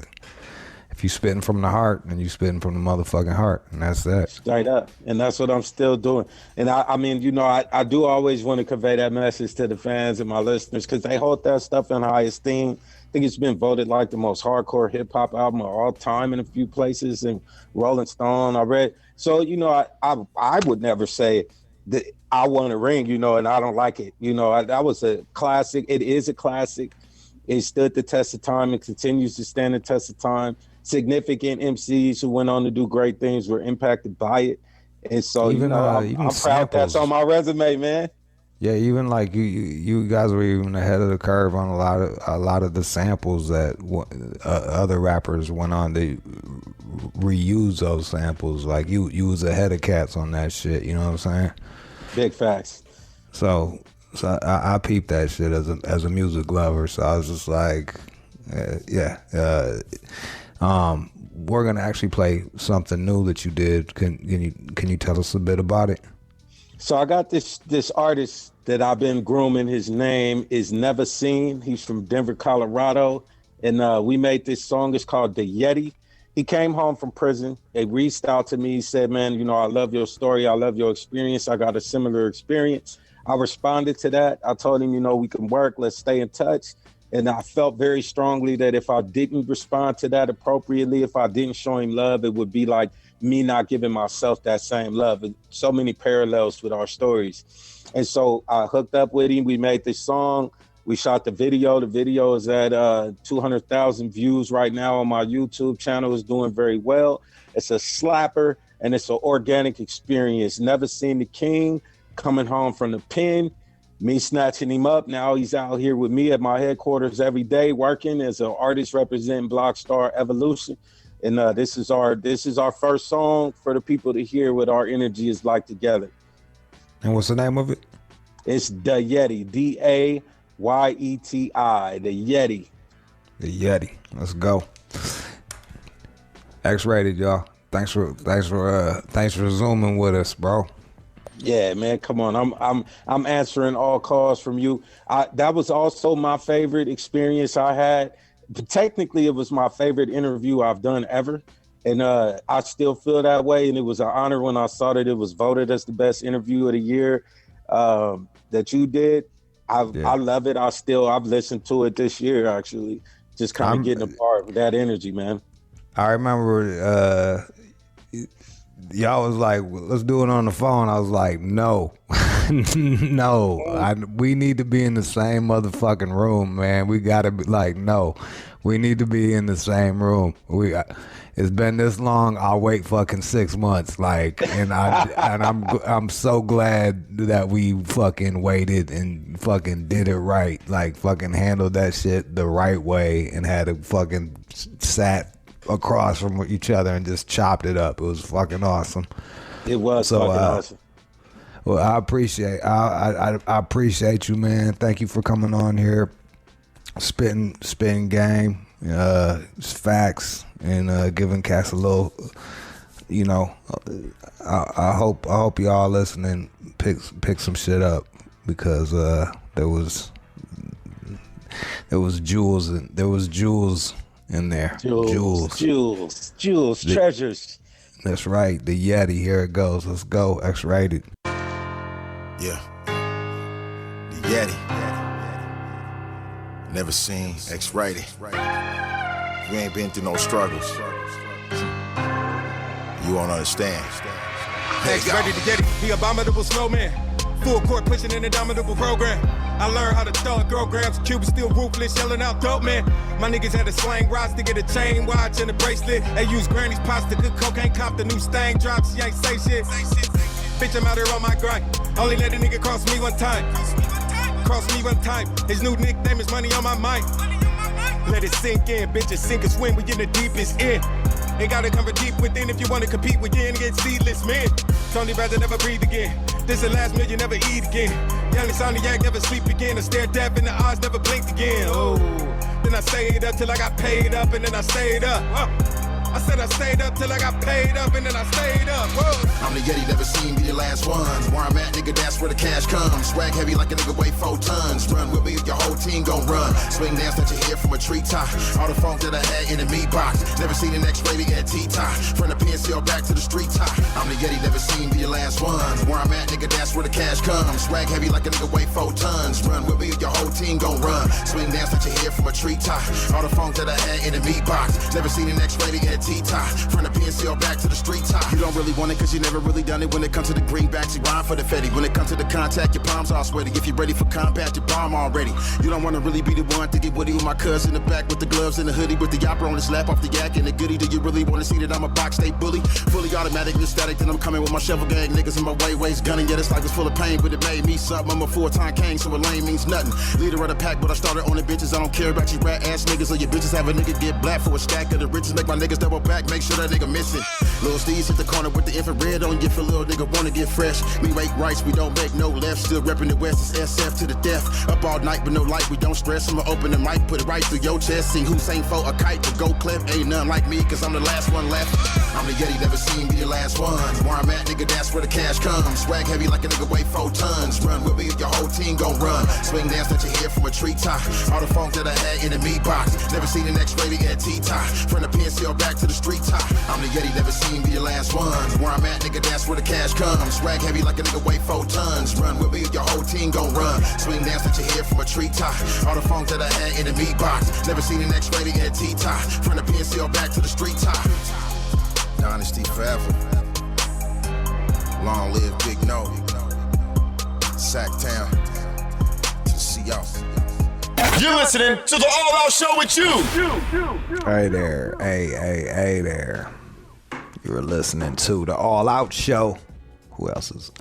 if you spitting from the heart, then you spitting from the motherfucking heart, and that's that. Straight up. And that's what I'm still doing. And I mean, you know, I do always want to convey that message to the fans and my listeners, because they hold that stuff in high esteem. I think it's been voted like the most hardcore hip hop album of all time in a few places, and Rolling Stone, I read. So, you know, I would never say that I want a ring, you know, and I don't like it. You know, that was a classic. It is a classic. It stood the test of time and continues to stand the test of time. Significant MCs who went on to do great things were impacted by it. And so, even, you know, I'm proud that's on my resume, man. Yeah, even like you guys were even ahead of the curve on a lot of the samples that other rappers went on to reuse those samples. Like you was ahead of cats on that shit. You know what I'm saying? Big facts. So I peeped that shit as a music lover. So I was just like, we're gonna actually play something new that you did. Can you tell us a bit about it? So I got this artist that I've been grooming. His name is Never Seen. He's from Denver, Colorado. And we made this song. It's called The Yeti. He came home from prison. They reached out to me. He said, man, you know, I love your story. I love your experience. I got a similar experience. I responded to that. I told him, you know, we can work. Let's stay in touch. And I felt very strongly that if I didn't respond to that appropriately, if I didn't show him love, it would be like me not giving myself that same love. And so many parallels with our stories. And so I hooked up with him. We made this song. We shot the video. The video is at 200,000 views right now on my YouTube channel. It's doing very well. It's a slapper, and it's an organic experience. Never Seen the King coming home from the pen, me snatching him up. Now he's out here with me at my headquarters every day, working as an artist representing Blockstar Evolution. And this is our first song for the people to hear what our energy is like together. And what's the name of it? It's The Yeti, DAYETI, The Yeti. The Yeti. Let's go. X-rated, y'all. Thanks for zooming with us, bro. Yeah, man, come on. I'm answering all calls from you. That was also my favorite experience I had. But technically, it was my favorite interview I've done ever. And I still feel that way. And it was an honor when I saw that it was voted as the best interview of the year that you did. I love it. I've listened to it this year, actually. Just kind of getting a part of that energy, man. I remember y'all was like, let's do it on the phone. I was like, no. No. We need to be in the same motherfucking room, man. We got to be like, no. We need to be in the same room. It's been this long. I'll wait fucking 6 months, and I'm so glad that we fucking waited and fucking did it right, fucking handled that shit the right way, and had it fucking sat across from each other and just chopped it up. It was fucking awesome. It was fucking awesome. Well, I appreciate you, man. Thank you for coming on here, spitting game, facts, and giving cats a little. I hope y'all listening pick some shit up, because there was jewels in there. Jewels, treasures. That's right. The Yeti. Here it goes. Let's go. X-rated. Yeah. The Yeti. Never seen X-rated. You ain't been through no struggles. You won't understand. X-rated the Yeti, the abominable snowman. Full court pushing an indomitable program. I learned how to thug girl grabs, Cuban still ruthless, yelling out dope, man. My niggas had to slang rocks to get a chain watch and a bracelet. They use granny's pasta, good cocaine cop, the new stain drops, she ain't say shit. Bitch, I'm out here on my grind. Only let a nigga cross me one time. Cross me one time. His new nickname is Money on My Mind. Let it sink in, bitches sink or swim, we in the deepest end. Ain't gotta come from deep within if you wanna compete with you and get seedless men. Tony rather never breathe again. This the last meal you never eat again. Young insomniac never sleep again. I stare death in the eyes, never blinked again. Oh, then I stayed up till I got paid up, and then I stayed up. I said I stayed up till I got paid up, and then I stayed up. Whoa. I'm the Yeti, never seen be the last one. Where I'm at, nigga, that's where the cash comes. Swag heavy like a nigga weigh 4 tons. Run with me, your whole team gon' run. Swing dance that you hear from a treetop. All the funk that I had in the meat box. Never seen an X-rated at T-top. From the PNCL back to the street top. I'm the Yeti, never seen be the last one. Where I'm at, nigga, that's where the cash comes. Swag heavy like a nigga weigh 4 tons. Run with me, your whole team gon' run. Swing dance that you hear from a treetop. All the funk that I had in the meat box. Never seen an X-rated at T-top. From the PNCL back to the street top. You don't really want it cause you never really done it. When it comes to the greenbacks, you rhyme for the fetty. When it comes to the contact, your palms all sweaty. If you're ready for combat, your bomb already. You don't wanna really be the one to get woody with my cuz in the back with the gloves and the hoodie with the yapper on his lap off the yak and the goodie. Do you really wanna see that I'm a box state bully? Fully automatic and static, then I'm coming with my shovel gang. Niggas in my waist gunning, yeah, this life is full of pain, but it made me something. I'm a full-time king, so a lane means nothing. Leader of the pack, but I started on the bitches. I don't care about you rat ass niggas or your bitches. Have a nigga get black for a stack of the riches. Make my niggas double back, make sure that nigga missing. Lil Steve's hit the corner with the infrared on you for little nigga wanna get fresh. We make rights, we don't make no left. Still reppin' the West, it's SF to the death. Up all night but no light, we don't stress. I'ma open the mic, put it right through your chest. Sing Hussein for a kite to go clip. Ain't nothing like me, cause I'm the last one left. I'm the Yeti, never seen be the last one. Where I'm at, nigga, that's where the cash comes. Swag heavy like a nigga weigh 4 tons. Run with me, your whole team gon' run. Swing dance that you hear from a treetop. All the funk that I had in the meat box. Never seen an X-rated at T-top. From the PNCL back to the street top. I'm the Yeti, never seen be the last one. Where I'm at, nigga, that's where the cash comes. Swag heavy like a nigga weigh 4 tons. Run with me, your whole team gon' run. Swing dance that you hear from a treetop. All the funk that I had in the meat box. Never seen an X-rated at T-top. From the PNCL back to the street top. Dynasty forever. Long live Big No. Sacktown. To see y'all. You're listening to the All Out Show with you. Hey there. Hey there. You're listening to the All Out Show. Who else is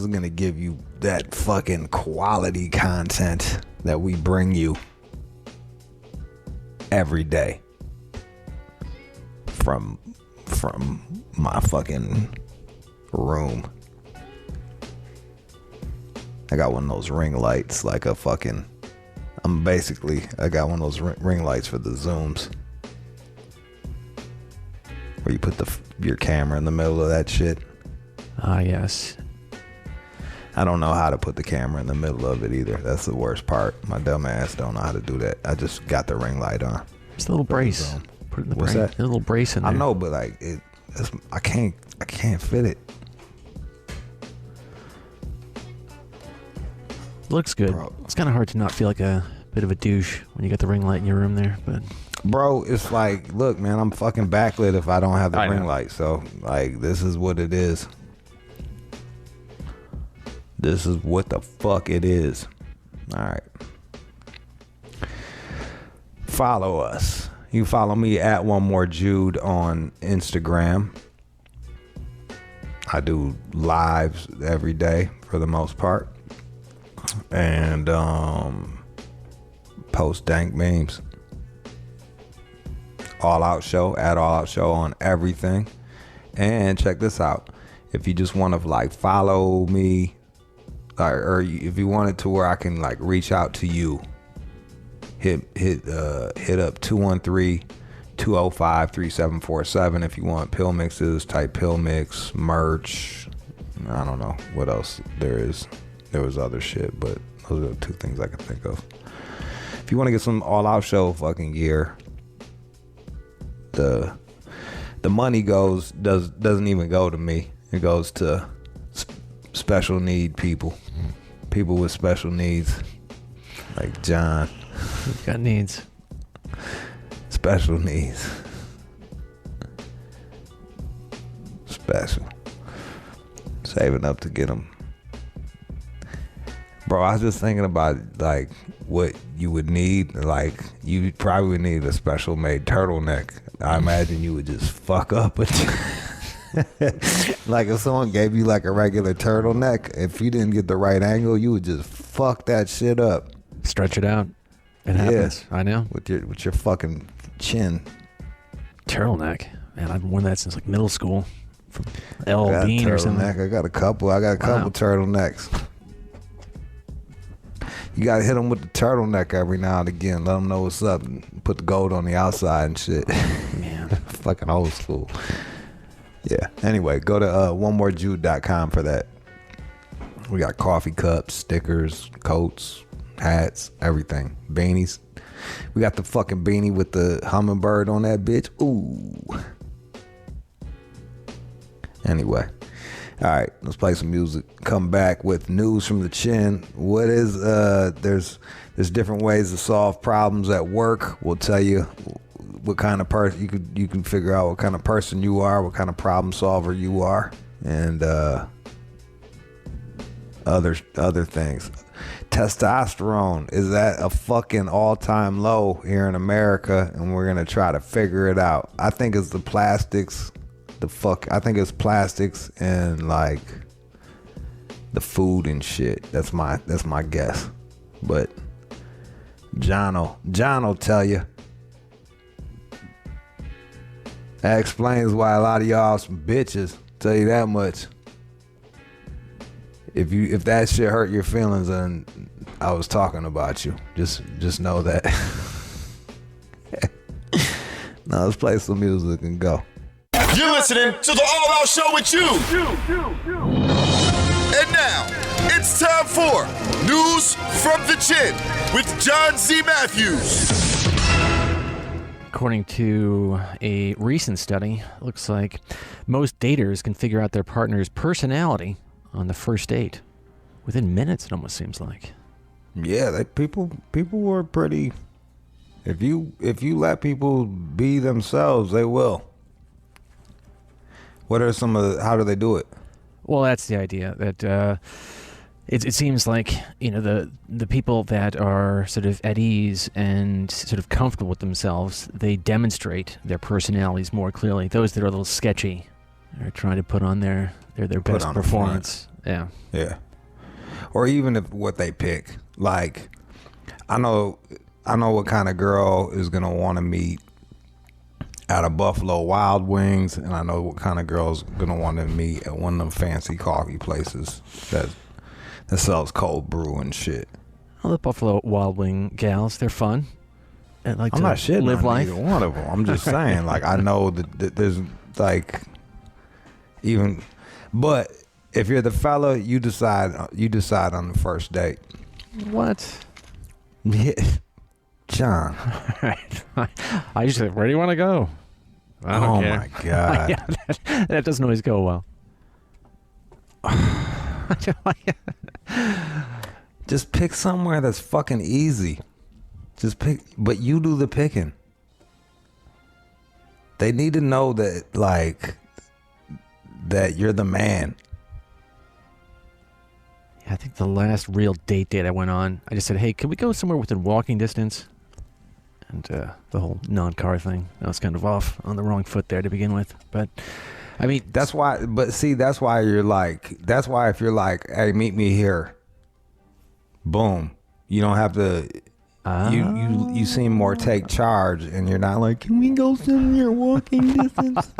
gonna give you that fucking quality content that we bring you every day from my fucking room? I got one of those ring lights, like a fucking. I got one of those ring lights for the zooms, where you put your camera in the middle of that shit. Ah, yes. I don't know how to put the camera in the middle of it either. That's the worst part. My dumb ass don't know how to do that. I just got the ring light on. It's a little brace. Put it in the What's brace. that? A little brace in there. I know, but like I can't fit it. Looks good. Bro. It's kind of hard to not feel like a bit of a douche when you got the ring light in your room there, but bro, it's like, look, man, I'm fucking backlit if I don't have the ring light. So like, this is what it is. This is what the fuck it is. All right. Follow us. You follow me at One More Jude on Instagram. I do lives every day for the most part. And post dank memes. All Out Show, at All Out Show on everything. And check this out. If you just want to like follow me, or if you want it to where I can like reach out to you, hit up 213-205-3747. If you want pill mixes, type pill mix, merch. I don't know what else there is. There was other shit, but those are the two things I can think of. If you want to get some All Out Show fucking gear, the money doesn't even go to me. It goes to special need people with special needs, like John. He's got needs. Special needs. Special. Saving up to get them. Bro, I was just thinking about like what you would need. Like you probably would need a special made turtleneck. I imagine you would just fuck up with like if someone gave you like a regular turtleneck, if you didn't get the right angle, you would just fuck that shit up. Stretch it out. It happens. I know. With your fucking chin. Turtleneck. Man, I've worn that since like middle school. From L. Bean or something. I got a couple turtlenecks. You gotta hit them with the turtleneck every now and again. Let them know what's up. And put the gold on the outside and shit. Man. Fucking old school. Yeah. Anyway, go to onemorejude.com for that. We got coffee cups, stickers, coats, hats, everything. Beanies. We got the fucking beanie with the hummingbird on that bitch. Ooh. Anyway. All right, let's play some music. Come back with news from the chin. What is there's different ways to solve problems at work. We'll tell you what kind of person you can figure out what kind of person you are, what kind of problem solver you are, and other things. Testosterone is at a fucking all-time low here in America, and we're gonna try to figure it out. I think it's the plastics. I think it's plastics and like the food and shit. That's my guess. But John will tell you. That explains why a lot of y'all some bitches. Tell you that much. If that shit hurt your feelings, and I was talking about you, just know that. Now let's play some music and go. You're listening to the All Out Show with you. And now, it's time for News from the Chin with John Z. Matthews. According to a recent study, it looks like most daters can figure out their partner's personality on the first date. Within minutes, it almost seems like. Yeah, people were pretty... If you let people be themselves, they will. What are how do they do it? Well, that's the idea. That it seems like, the people that are sort of at ease and sort of comfortable with themselves, they demonstrate their personalities more clearly. Those that are a little sketchy are trying to put on their best performance. Yeah. Yeah. Or even if what they pick. Like, I know what kind of girl is gonna want to meet at a Buffalo Wild Wings, and I know what kind of girl's gonna want to meet at one of them fancy coffee places that sells cold brew and shit. Well, the Buffalo Wild Wing gals, they're fun. I'm not shitting live on life. either one of them. I'm just saying, like, I know that there's like but if you're the fella, you decide on the first date. What? Yeah. John. I just said, where do you want to go? I don't care. My God. Yeah, that doesn't always go well. Just pick somewhere that's fucking easy. Just pick, but you do the picking. They need to know that, like, that you're the man. Yeah, I think the last real date I went on, I just said, hey, can we go somewhere within walking distance? And the whole non-car thing, I was kind of off on the wrong foot there to begin with. But, I mean... That's why, but see, that's why you're like, that's why if you're like, hey, meet me here, boom, you don't have to... You seem more take charge, and you're not like, can we go somewhere walking distance?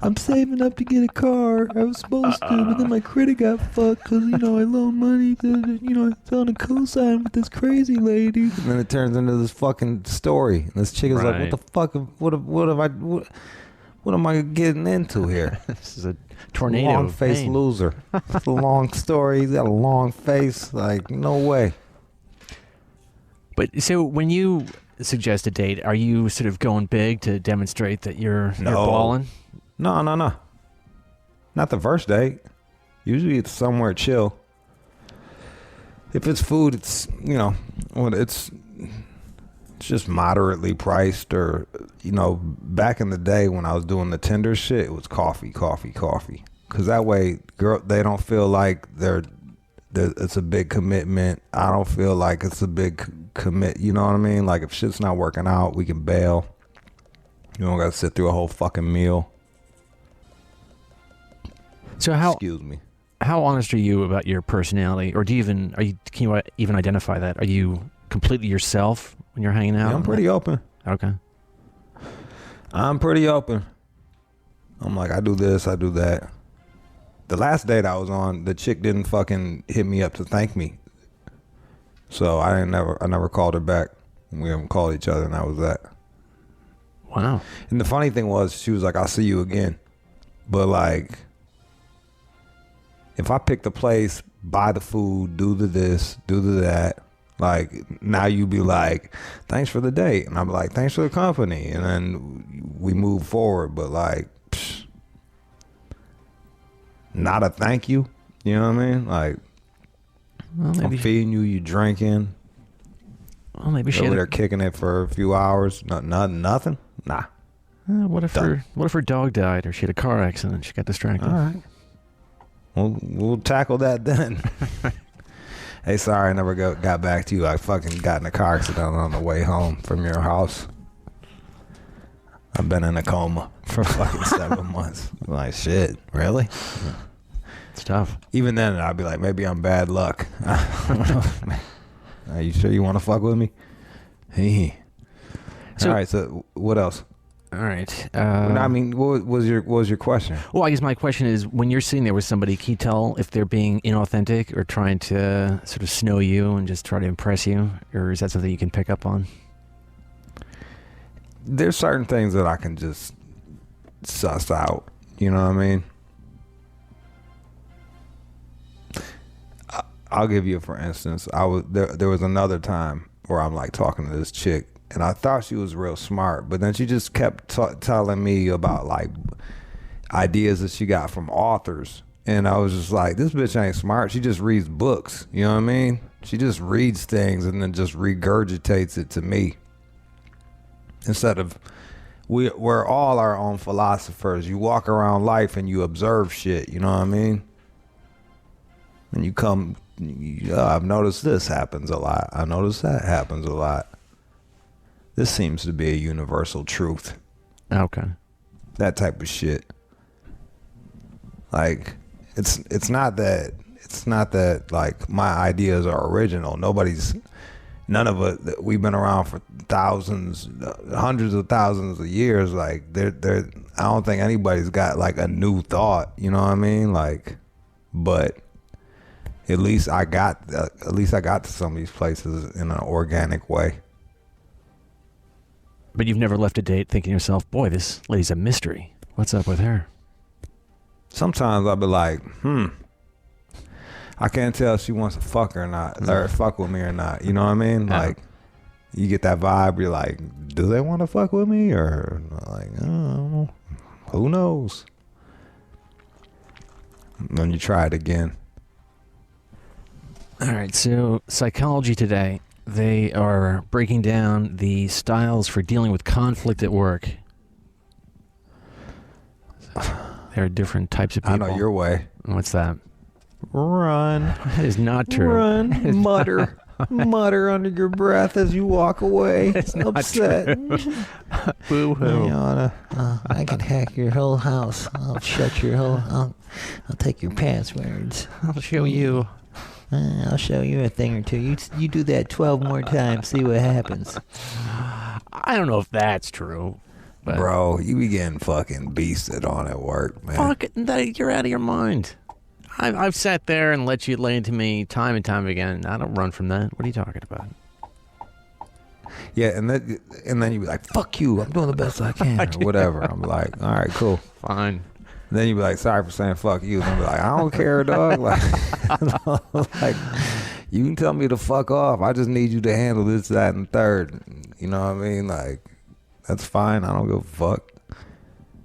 I'm saving up to get a car. I was supposed to, but then my credit got fucked because, I loaned money to, I found a cosign with this crazy lady. And then it turns into this fucking story. And this chick is like, what the fuck? What am I getting into here? This is a tornado. Long-faced loser. It's a long story. He's got a long face. Like, no way. But so when you suggest a date, are you sort of going big to demonstrate that you're balling? No. Not the first date. Usually it's somewhere chill. If it's food, it's, it's just moderately priced, or, back in the day when I was doing the Tinder shit, it was coffee. Because that way, they don't feel like it's a big commitment. I don't feel like it's a big commit. You know what I mean? Like, if shit's not working out, we can bail. You don't got to sit through a whole fucking meal. So excuse me. How honest are you about your personality, or can you even identify that? Are you completely yourself when you're hanging out? Yeah, I'm pretty open. Okay. I'm pretty open. I'm like, I do this, I do that. The last date I was on, the chick didn't fucking hit me up to thank me. So I never called her back. We haven't called each other, and that was that. Wow. And the funny thing was, she was like, I'll see you again. But like, if I pick the place, buy the food, do the this, do the that, like, now you be like, thanks for the date. And I'm like, thanks for the company. And then we move forward. But like, not a thank you. You know what I mean? Like, I'm feeding you, you drinking. Well, maybe they're kicking it for a few hours. Nothing. Nah. What if her dog died, or she had a car accident? She got distracted. All right. We'll tackle that then. Hey, sorry I never got back to you. I fucking got in a car accident on the way home from your house. I've been in a coma for fucking 7 months. I'm like, shit, really? It's tough. Even then, I'd be like, maybe I'm bad luck. Are you sure you want to fuck with me? Hey. All right, so what else? All right. I mean, what was your question? Well, I guess my question is, when you're sitting there with somebody, can you tell if they're being inauthentic or trying to sort of snow you and just try to impress you? Or is that something you can pick up on? There's certain things that I can just suss out. You know what I mean? I'll give you, for instance, there was another time where I'm like talking to this chick, and I thought she was real smart, but then she just kept telling me about like ideas that she got from authors, and I was just like, this bitch ain't smart. She just reads books. You know what I mean? She just reads things and then just regurgitates it to me. Instead of, we're all our own philosophers. You walk around life and you observe shit. You know what I mean? And you come. I've noticed this happens a lot. I noticed that happens a lot. This seems to be a universal truth. Okay. That type of shit. Like, it's not that like my ideas are original. None of us, we've been around for thousands, hundreds of thousands of years. Like, I don't think anybody's got like a new thought. You know what I mean? Like, but at least I got to some of these places in an organic way. But you've never left a date thinking to yourself, boy, this lady's a mystery. What's up with her? Sometimes I'll be like, I can't tell if she wants to fuck or not, or fuck with me or not. You know what I mean? Like, You get that vibe. You're like, do they want to fuck with me or like, I don't know. Who knows? And then you try it again. All right, so Psychology Today, they are breaking down the styles for dealing with conflict at work. There are different types of people. I know your way. What's that? Run. That is not true. Run. Mutter. Mutter under your breath as you walk away. It's not upset. Boo-hoo. I can hack your whole house. I'll shut your whole. I'll take your passwords. I'll show you. I'll show you a thing or two. You do that 12 more times. See what happens. I don't know if that's true. But Bro, you be getting fucking beasted on at work, man. fuck it, you're out of your mind. I've sat there and let you lay into me time and time again. I don't run from that. What are you talking about? Yeah, and then you be like, fuck you, I'm doing the best I can, or whatever. I'm like, all right, cool. Fine. Then you be like, sorry for saying fuck you. And I'm like, I don't care, dog. Like, like, you can tell me to fuck off. I just need you to handle this, that, and third. You know what I mean? Like, that's fine. I don't give a fuck.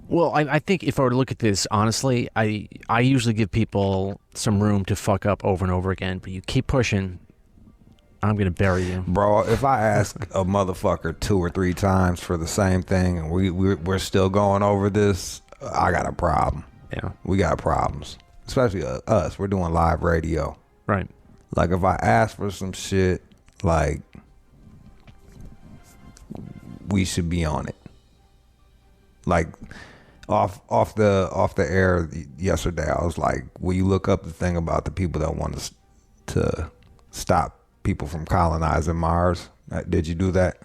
Well, I think if I were to look at this honestly, I usually give people some room to fuck up over and over again, but you keep pushing, I'm going to bury you. Bro, if I ask a motherfucker 2 or 3 times for the same thing and we're still going over this, I got a problem. Yeah. We got problems. Especially us. We're doing live radio. Right. Like, if I ask for some shit, like, we should be on it. Like, off the air yesterday, I was like, will you look up the thing about the people that want to stop people from colonizing Mars? Did you do that?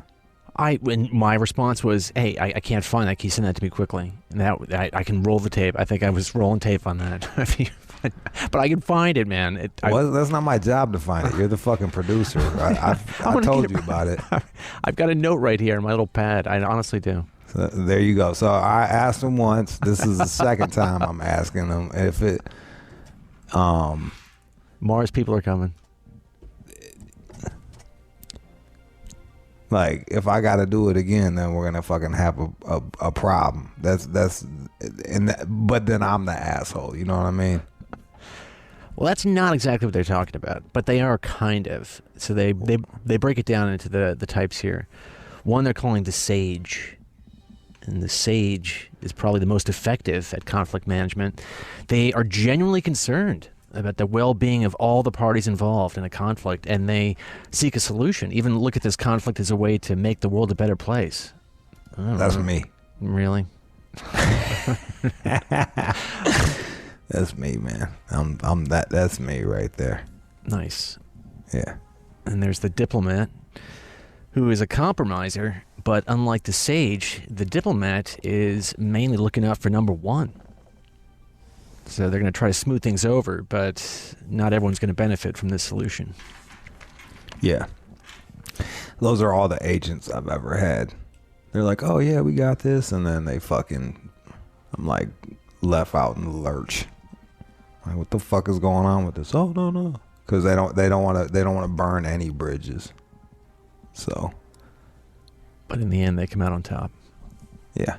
When my response was, hey, I can't find that. Can you send that to me quickly? And that I can roll the tape. I think I was rolling tape on that. But I can find it, man. Well, that's not my job to find it. You're the fucking producer. I told you about it. I've got a note right here in my little pad. I honestly do. So there you go. So I asked him once. This is the second time I'm asking him if it. Mars people are coming. Like, if I got to do it again, then we're gonna fucking have a problem. But then I'm the asshole. You know what I mean? Well, that's not exactly what they're talking about, but they are kind of. So they break it down into the types here. One they're calling the sage. And the sage is probably the most effective at conflict management. They are genuinely concerned about the well-being of all the parties involved in a conflict, and they seek a solution. Even look at this conflict as a way to make the world a better place. That's me. Really? That's me, man. I'm that. That's me right there. Nice. Yeah. And there's the diplomat, who is a compromiser. But unlike the sage, the diplomat is mainly looking out for number one. So they're going to try to smooth things over, but not everyone's going to benefit from this solution. Yeah. Those are all the agents I've ever had. They're like, oh yeah, we got this. And then they fucking, I'm like, left out in the lurch. Like, what the fuck is going on with this? Oh, no. Because they don't want to burn any bridges. So. But in the end, they come out on top. Yeah.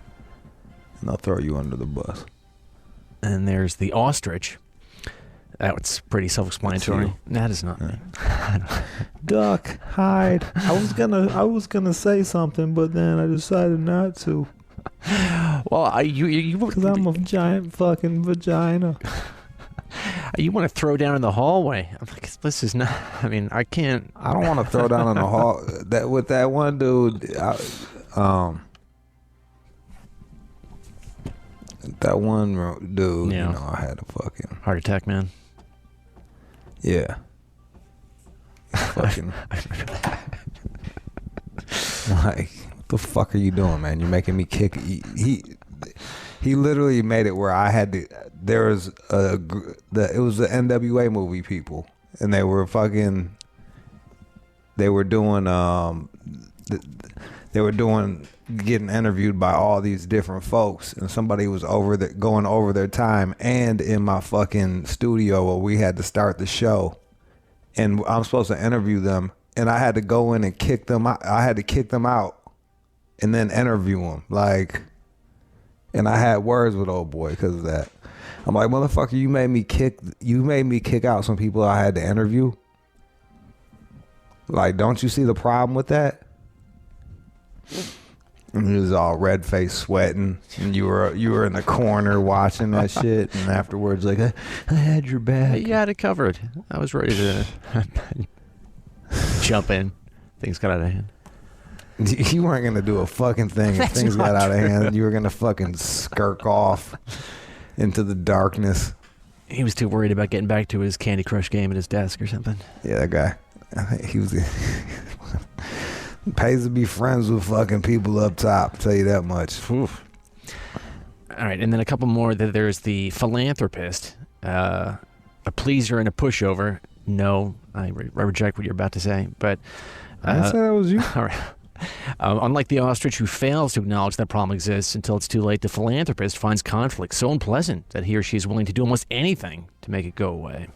And they'll throw you under the bus. And there's the ostrich. That's pretty self-explanatory. That is not me. Duck, hide. I was gonna say something, but then I decided not to. Well, you because I'm a giant fucking vagina. You want to throw down in the hallway? I'm like, this is not. I mean, I can't. I don't want to throw down in the hall. That with that one dude. That one dude. Yeah. You know, I had a fucking heart attack, man. Yeah. Fucking. Like, what the fuck are you doing, man? You're making me kick. He literally made it where I had to. There was it was the NWA movie people, and they were fucking. They were doing getting interviewed by all these different folks, and somebody was going over their time, and in my fucking studio where we had to start the show, and I'm supposed to interview them, and I had to go in and kick them out. I had to kick them out and then interview them. Like, and I had words with old boy because of that. I'm like, motherfucker, you made me kick out some people I had to interview. Like, don't you see the problem with that? And he was all red faced, sweating, and you were in the corner watching that shit. And afterwards, like, I had your back. You had it covered. I was ready to jump in. Things got out of hand. You weren't gonna do a fucking thing if things got out of hand. You were gonna fucking skirk off into the darkness. He was too worried about getting back to his Candy Crush game at his desk or something. Yeah, that guy. He was. Pays to be friends with fucking people up top. I'll tell you that much. Oof. All right, and then a couple more. There's the philanthropist, a pleaser and a pushover. No, I reject what you're about to say. But I didn't say that was you. All right. Unlike the ostrich who fails to acknowledge that problem exists until it's too late, the philanthropist finds conflict so unpleasant that he or she is willing to do almost anything to make it go away.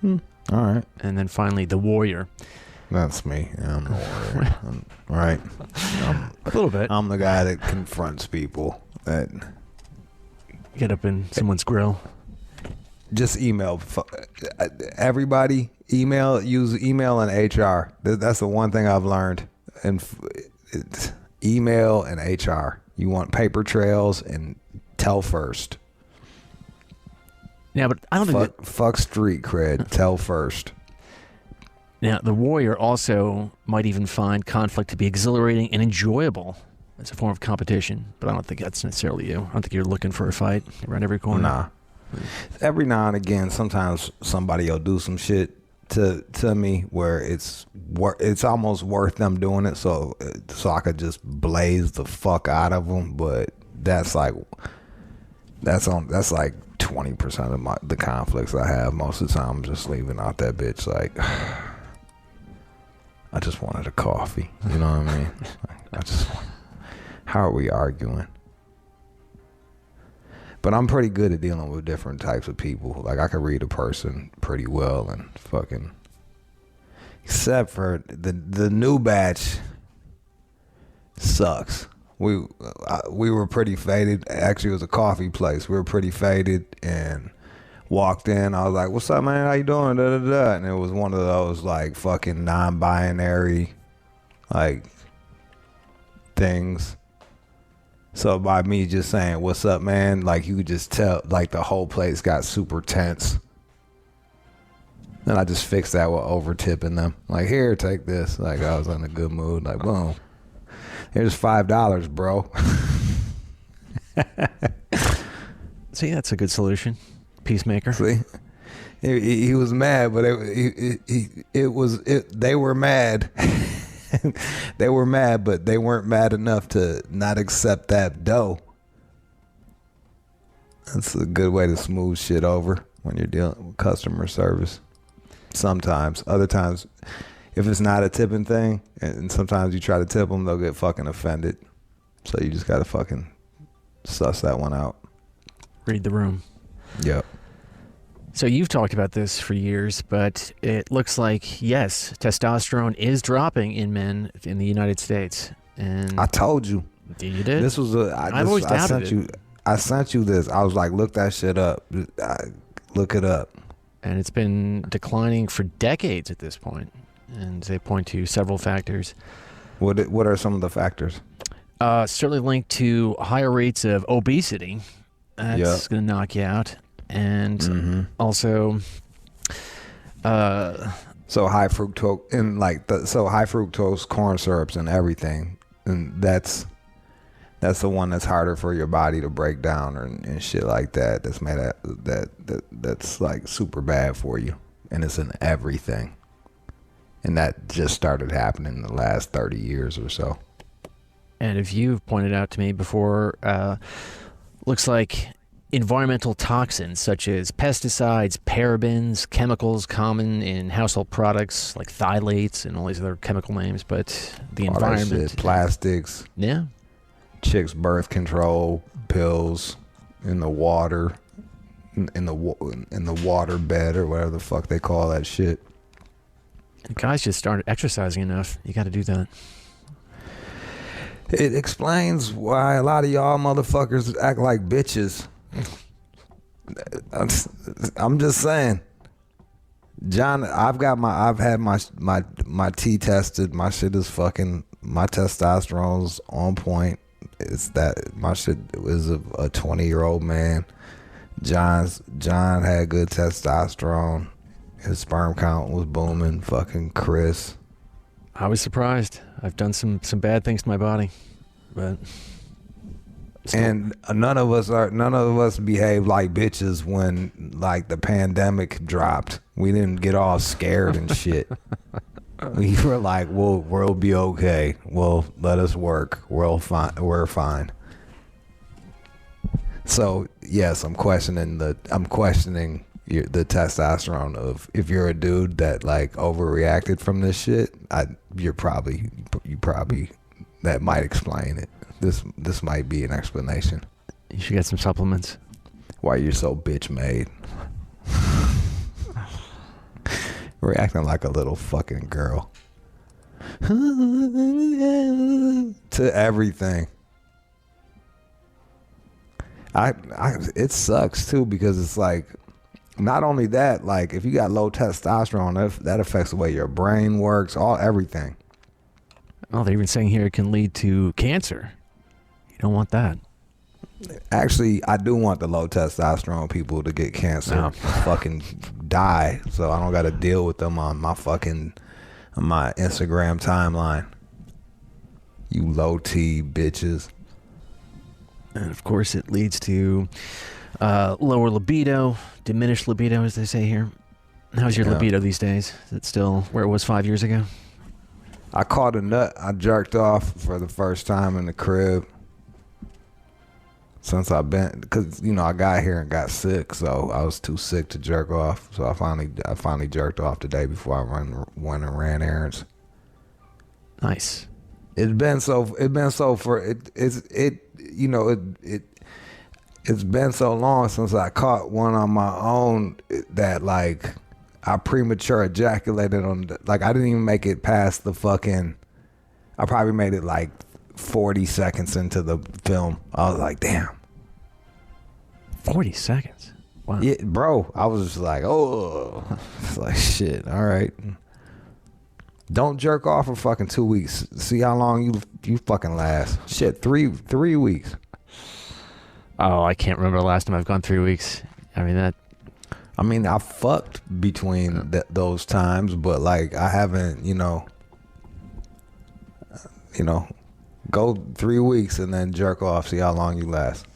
All right. And then finally, the warrior. That's me. I'm the warrior. Right. A little bit. I'm the guy that confronts people. That get up in someone's grill. Just email. Everybody, use email and HR. That's the one thing I've learned. And it's email and HR. You want paper trails and tell first. Yeah, but I don't think fuck street cred. Tell first. Now, the warrior also might even find conflict to be exhilarating and enjoyable as a form of competition, but I don't think that's necessarily you. I don't think you're looking for a fight around every corner. Nah. Every now and again, sometimes somebody will do some shit to me where it's almost worth them doing it, so I could just blaze the fuck out of them. But that's like 20% of the conflicts I have. Most of the time, I'm just leaving out that bitch like, I just wanted a coffee. You know what I mean? How are we arguing? But I'm pretty good at dealing with different types of people. Like, I can read a person pretty well and fucking... Except for the new batch sucks. We were pretty faded. Actually, it was a coffee place. We were pretty faded and walked in. I was like, what's up, man? How you doing? Da, da, da. And it was one of those, like, fucking non-binary, like, things. So by me just saying, what's up, man? Like, you could just tell, like, the whole place got super tense. And I just fixed that with over tipping them. Like, here, take this. Like, I was in a good mood. Like, boom. Here's $5, bro. See, that's a good solution. Peacemaker. See? He was mad, but they were mad. They were mad, but they weren't mad enough to not accept that dough. That's a good way to smooth shit over when you're dealing with customer service. Sometimes. Other times, if it's not a tipping thing, and sometimes you try to tip them, they'll get fucking offended. So you just gotta fucking suss that one out. Read the room. Yep. So you've talked about this for years, but it looks like, yes, testosterone is dropping in men in the United States. And I told you. You did? This was I've always doubted it. I sent you this. I was like, look that shit up. Look it up. And it's been declining for decades at this point. And they point to several factors. What are some of the factors? Certainly linked to higher rates of obesity. That's going to knock you out. And also, so high fructose and high fructose corn syrups and everything, and that's the one that's harder for your body to break down and shit like that. That's made that's like super bad for you, and it's in everything. And that just started happening in the last 30 years or so. And if you've pointed out to me before, looks like environmental toxins such as pesticides, parabens, chemicals common in household products like phthalates and all these other chemical names, but the all environment, that shit, plastics, chicks' birth control pills in the water, in the water bed or whatever the fuck they call that shit. Guys just started exercising enough. You got to do that. It explains why a lot of y'all motherfuckers act like bitches. I'm just saying. John, I've had my T tested. My shit is fucking, my testosterone's on point. It's that my shit was a 20-year-old man. John had good testosterone. His sperm count was booming. Fucking Chris. I was surprised. I've done some bad things to my body, but and none of us behaved like bitches when like the pandemic dropped. We didn't get all scared and shit. We were like, we'll be okay. Well, let us work. We're fine. So yes, I'm questioning the testosterone of, if you're a dude that like overreacted from this shit, you probably that might explain it. This might be an explanation. You should get some supplements. Why you're so bitch made. Reacting like a little fucking girl. To everything. It sucks too, because it's like, not only that, like if you got low testosterone, that affects the way your brain works, everything. Oh, they're even saying here it can lead to cancer. You don't want that. Actually, I do want the low testosterone people to get cancer, fucking die, so I don't got to deal with them on my Instagram timeline. You low T bitches. And of course, it leads to lower libido, diminished libido, as they say here. How's your libido these days? Is it still where it was 5 years ago? I caught a nut. I jerked off for the first time in the crib since I've been, because I got here and got sick, so I was too sick to jerk off. So I finally jerked off today before I went and ran errands. Nice. It's been so long since I caught one on my own that like I premature ejaculated on I didn't even make it past the fucking, I probably made it like 40 seconds into the film. I was like, damn. 40 seconds? Wow. Yeah, bro. I was just like, oh. It's like, shit, all right. Don't jerk off for fucking 2 weeks. See how long you fucking last. Shit, 3 weeks. Oh, I can't remember the last time I've gone 3 weeks. I fucked between those times, but like I haven't, go 3 weeks and then jerk off. See how long you last.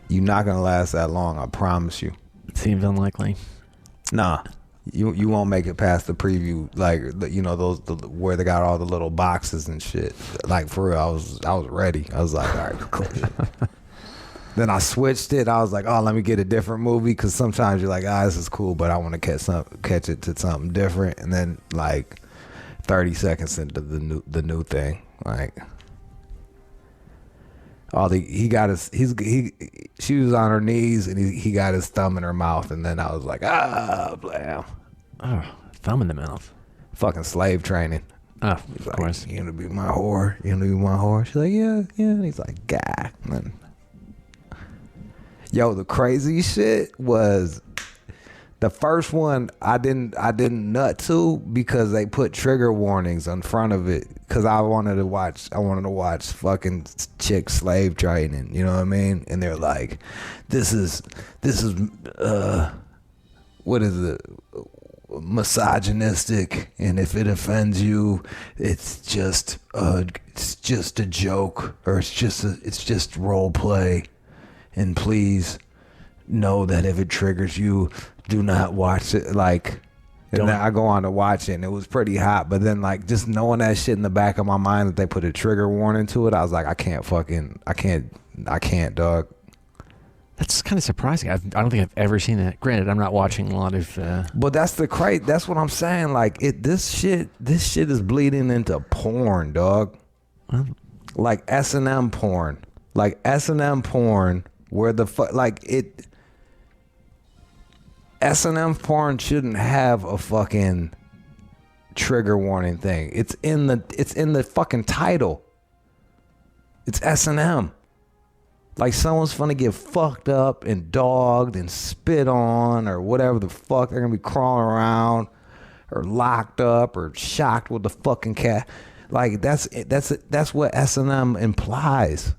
You're not gonna last that long, I promise you. It seems unlikely. Nah, you won't make it past the preview, those where they got all the little boxes and shit. Like for real, I was ready. I was like, all right, cool. Then I switched it. I was like, oh, let me get a different movie, because sometimes you're like, this is cool, but I want to catch it to something different. And then like 30 seconds into the new thing, like she was on her knees and he got his thumb in her mouth, and then I was like, blam. Oh, thumb in the mouth. Fucking slave training. Oh, he's of course. You gonna be my whore? You gonna be my whore? She's like, yeah. And he's like, gah. And then, yo, the crazy shit was the first one I didn't nut to because they put trigger warnings in front of it, because I wanted to watch fucking chick slave training, you know what I mean? And they're like, this is what is it? Misogynistic, and if it offends you, it's just a joke, or it's just role play, and please know that if it triggers you, do not watch it. Like, and then I go on to watch it, and it was pretty hot, but then like just knowing that shit in the back of my mind that they put a trigger warning to it, I was like, I can't, dog. That's kind of surprising. I don't think I've ever seen that. Granted, I'm not watching a lot of. But that's that's what I'm saying. Like this shit is bleeding into porn, dog. Like S&M porn, where the fuck, like it. S&M porn shouldn't have a fucking trigger warning thing. It's in the fucking title. It's S&M. Like someone's gonna get fucked up and dogged and spit on or whatever the fuck. They're gonna be crawling around or locked up or shocked with the fucking cat. Like that's what S&M implies.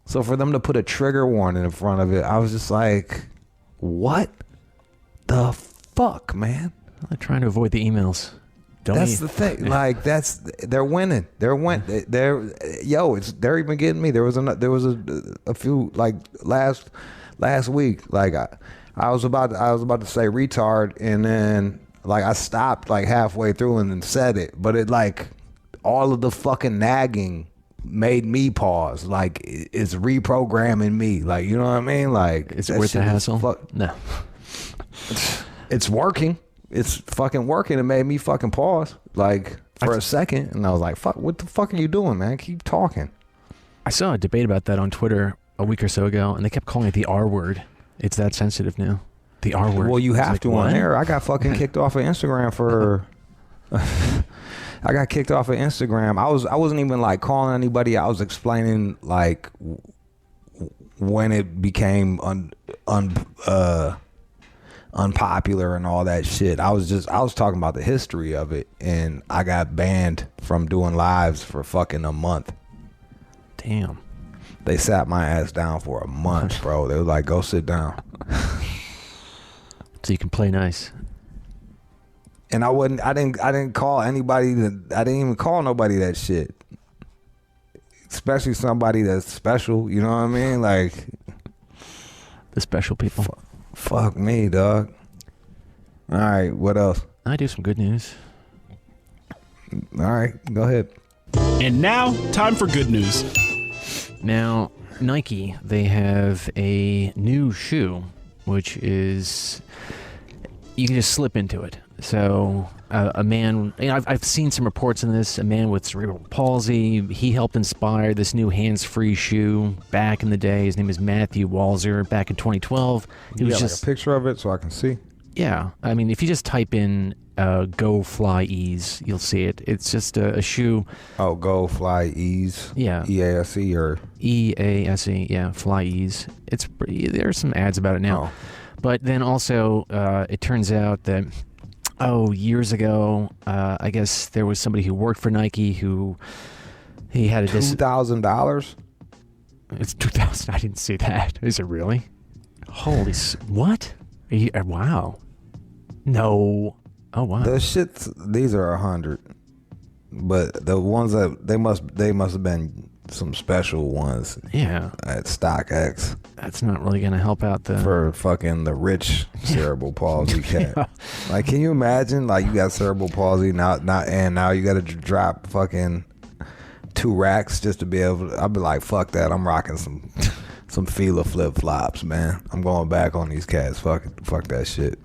So for them to put a trigger warning in front of it, I was just like, what the fuck, man? I'm trying to avoid the emails. That's the thing. Like they're winning. They're even getting me. There was a few like last week. Like I was about to say retard, and then like I stopped like halfway through and then said it, but it like all of the fucking nagging made me pause. Like it's reprogramming me. Like you know what I mean? Like it's worth the hassle. No, it's working. It's fucking working. It made me fucking pause like for a second, and I was like, "Fuck! What the fuck are you doing, man? Keep talking." I saw a debate about that on Twitter a week or so ago, and they kept calling it the R word. It's that sensitive now. The R word. Well, you have like, to what? on there. I got fucking kicked off of Instagram for. I got kicked off of Instagram. I wasn't even like calling anybody. I was explaining like when it became unpopular and all that shit. I was talking about the history of it, and I got banned from doing lives for fucking a month. Damn. They sat my ass down for a month, bro. They were like, go sit down. So you can play nice. And I didn't call anybody I didn't even call nobody that shit. Especially somebody that's special, you know what I mean? Like the special people. Fuck me, dog. All right, what else? I do some good news. All right, go ahead. And now, time for good news. Now, Nike, they have a new shoe, which is, you can just slip into it. So a man, I've seen some reports on this, a man with cerebral palsy, he helped inspire this new hands-free shoe back in the day. His name is Matthew Walzer, back in 2012. You got like a picture of it so I can see? Yeah. I mean, if you just type in Go Fly Ease, you'll see it. It's just a shoe. Oh, Go Fly Ease? Yeah. E-A-S-E or? E-A-S-E, yeah, Fly Ease. There's some ads about it now. Oh. But then also, it turns out that years ago, I guess there was somebody who worked for Nike who he had a $2,000? It's $2,000. I didn't see that. Is it really? Holy what? Wow. No. Oh wow. The shits. These are 100, but the ones that they must have been some special ones. Yeah. At StockX. That's not really gonna help out for fucking the rich cerebral palsy cat. Yeah. Like, can you imagine? Like, you got cerebral palsy now you got to drop fucking 2 racks just to be able to. I'd be like, fuck that. I'm rocking some Fila flip flops, man. I'm going back on these cats. Fuck that shit.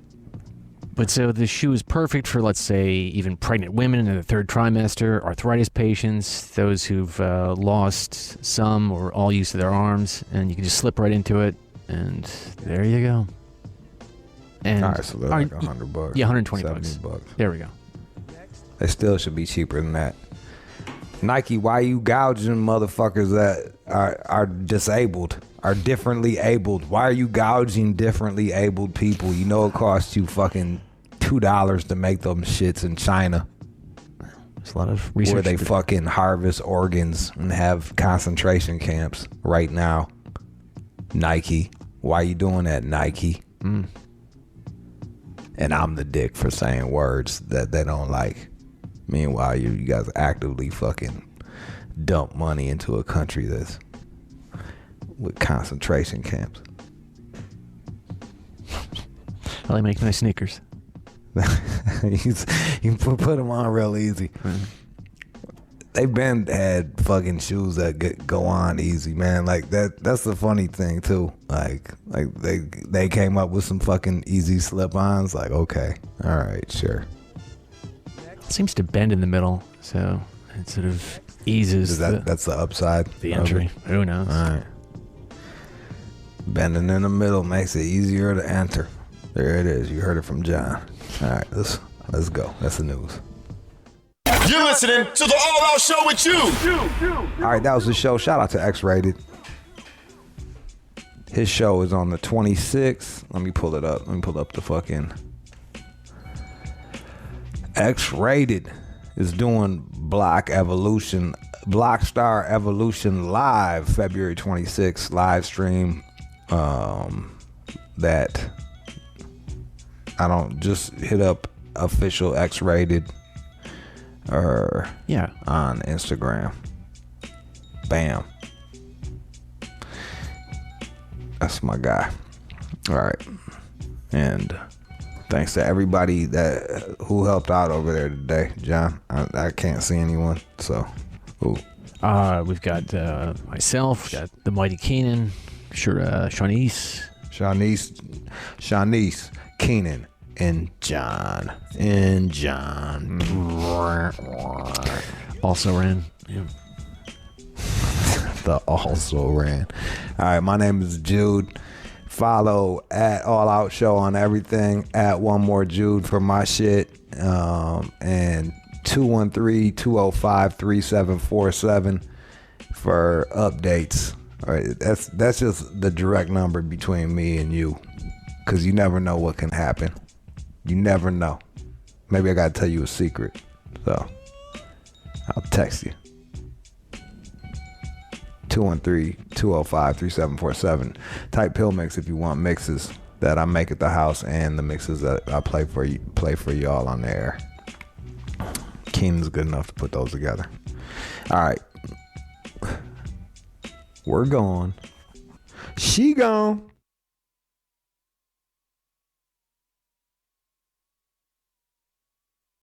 But so the shoe is perfect for, let's say, even pregnant women in the 3rd trimester, arthritis patients, those who've lost some or all use of their arms, and you can just slip right into it, and there you go. And all right, so they're like $100. Yeah, $120. $70. There we go. They still should be cheaper than that. Nike, why you gouging motherfuckers that are disabled? Are differently abled. Why are you gouging differently abled people? You know it costs you fucking $2 to make them shits in China. There's a lot of research where they fucking harvest organs and have concentration camps right now. Nike, why you doing that, Nike? And I'm the dick for saying words that they don't like. Meanwhile, you guys actively fucking dump money into a country that's with concentration camps. Well, they make nice sneakers. You put them on real easy. They've been had fucking shoes that go on easy, man. Like that's the funny thing too. Like they came up with some fucking easy slip-ons. Like, okay, all right, sure. It seems to bend in the middle, so it sort of eases. That's the upside. The entry. Who knows? All right. Bending in the middle makes it easier to enter. There it is. You heard it from John. All right, let's go. That's the news. You're listening to the All Out Show with you. All right, that was the show. Shout out to X-Rated. His show is on the 26th. Let me pull it up. Let me pull up the fucking... X-Rated is doing Blockstar Evolution live February 26th live stream. That I don't just hit up official X-Rated or on Instagram. Bam. That's my guy. All right. And thanks to everybody who helped out over there today, John. I can't see anyone, so. Ooh. We've got myself, got the Mighty Keenan, Shanice, Keenan, and John. Also ran. Yeah. The also ran. All right, my name is Jude. Follow at All Out Show on everything, at One More Jude for my shit, and 213-205-3747 for updates. All right, that's just the direct number between me and you, because you never know what can happen. You never know. Maybe I gotta tell you a secret, so I'll text you. 213-205-3747. Type Pill Mix if you want mixes that I make at the house and the mixes that I play for y'all on the air. Keenan's good enough to put those together. All right. We're gone. She gone.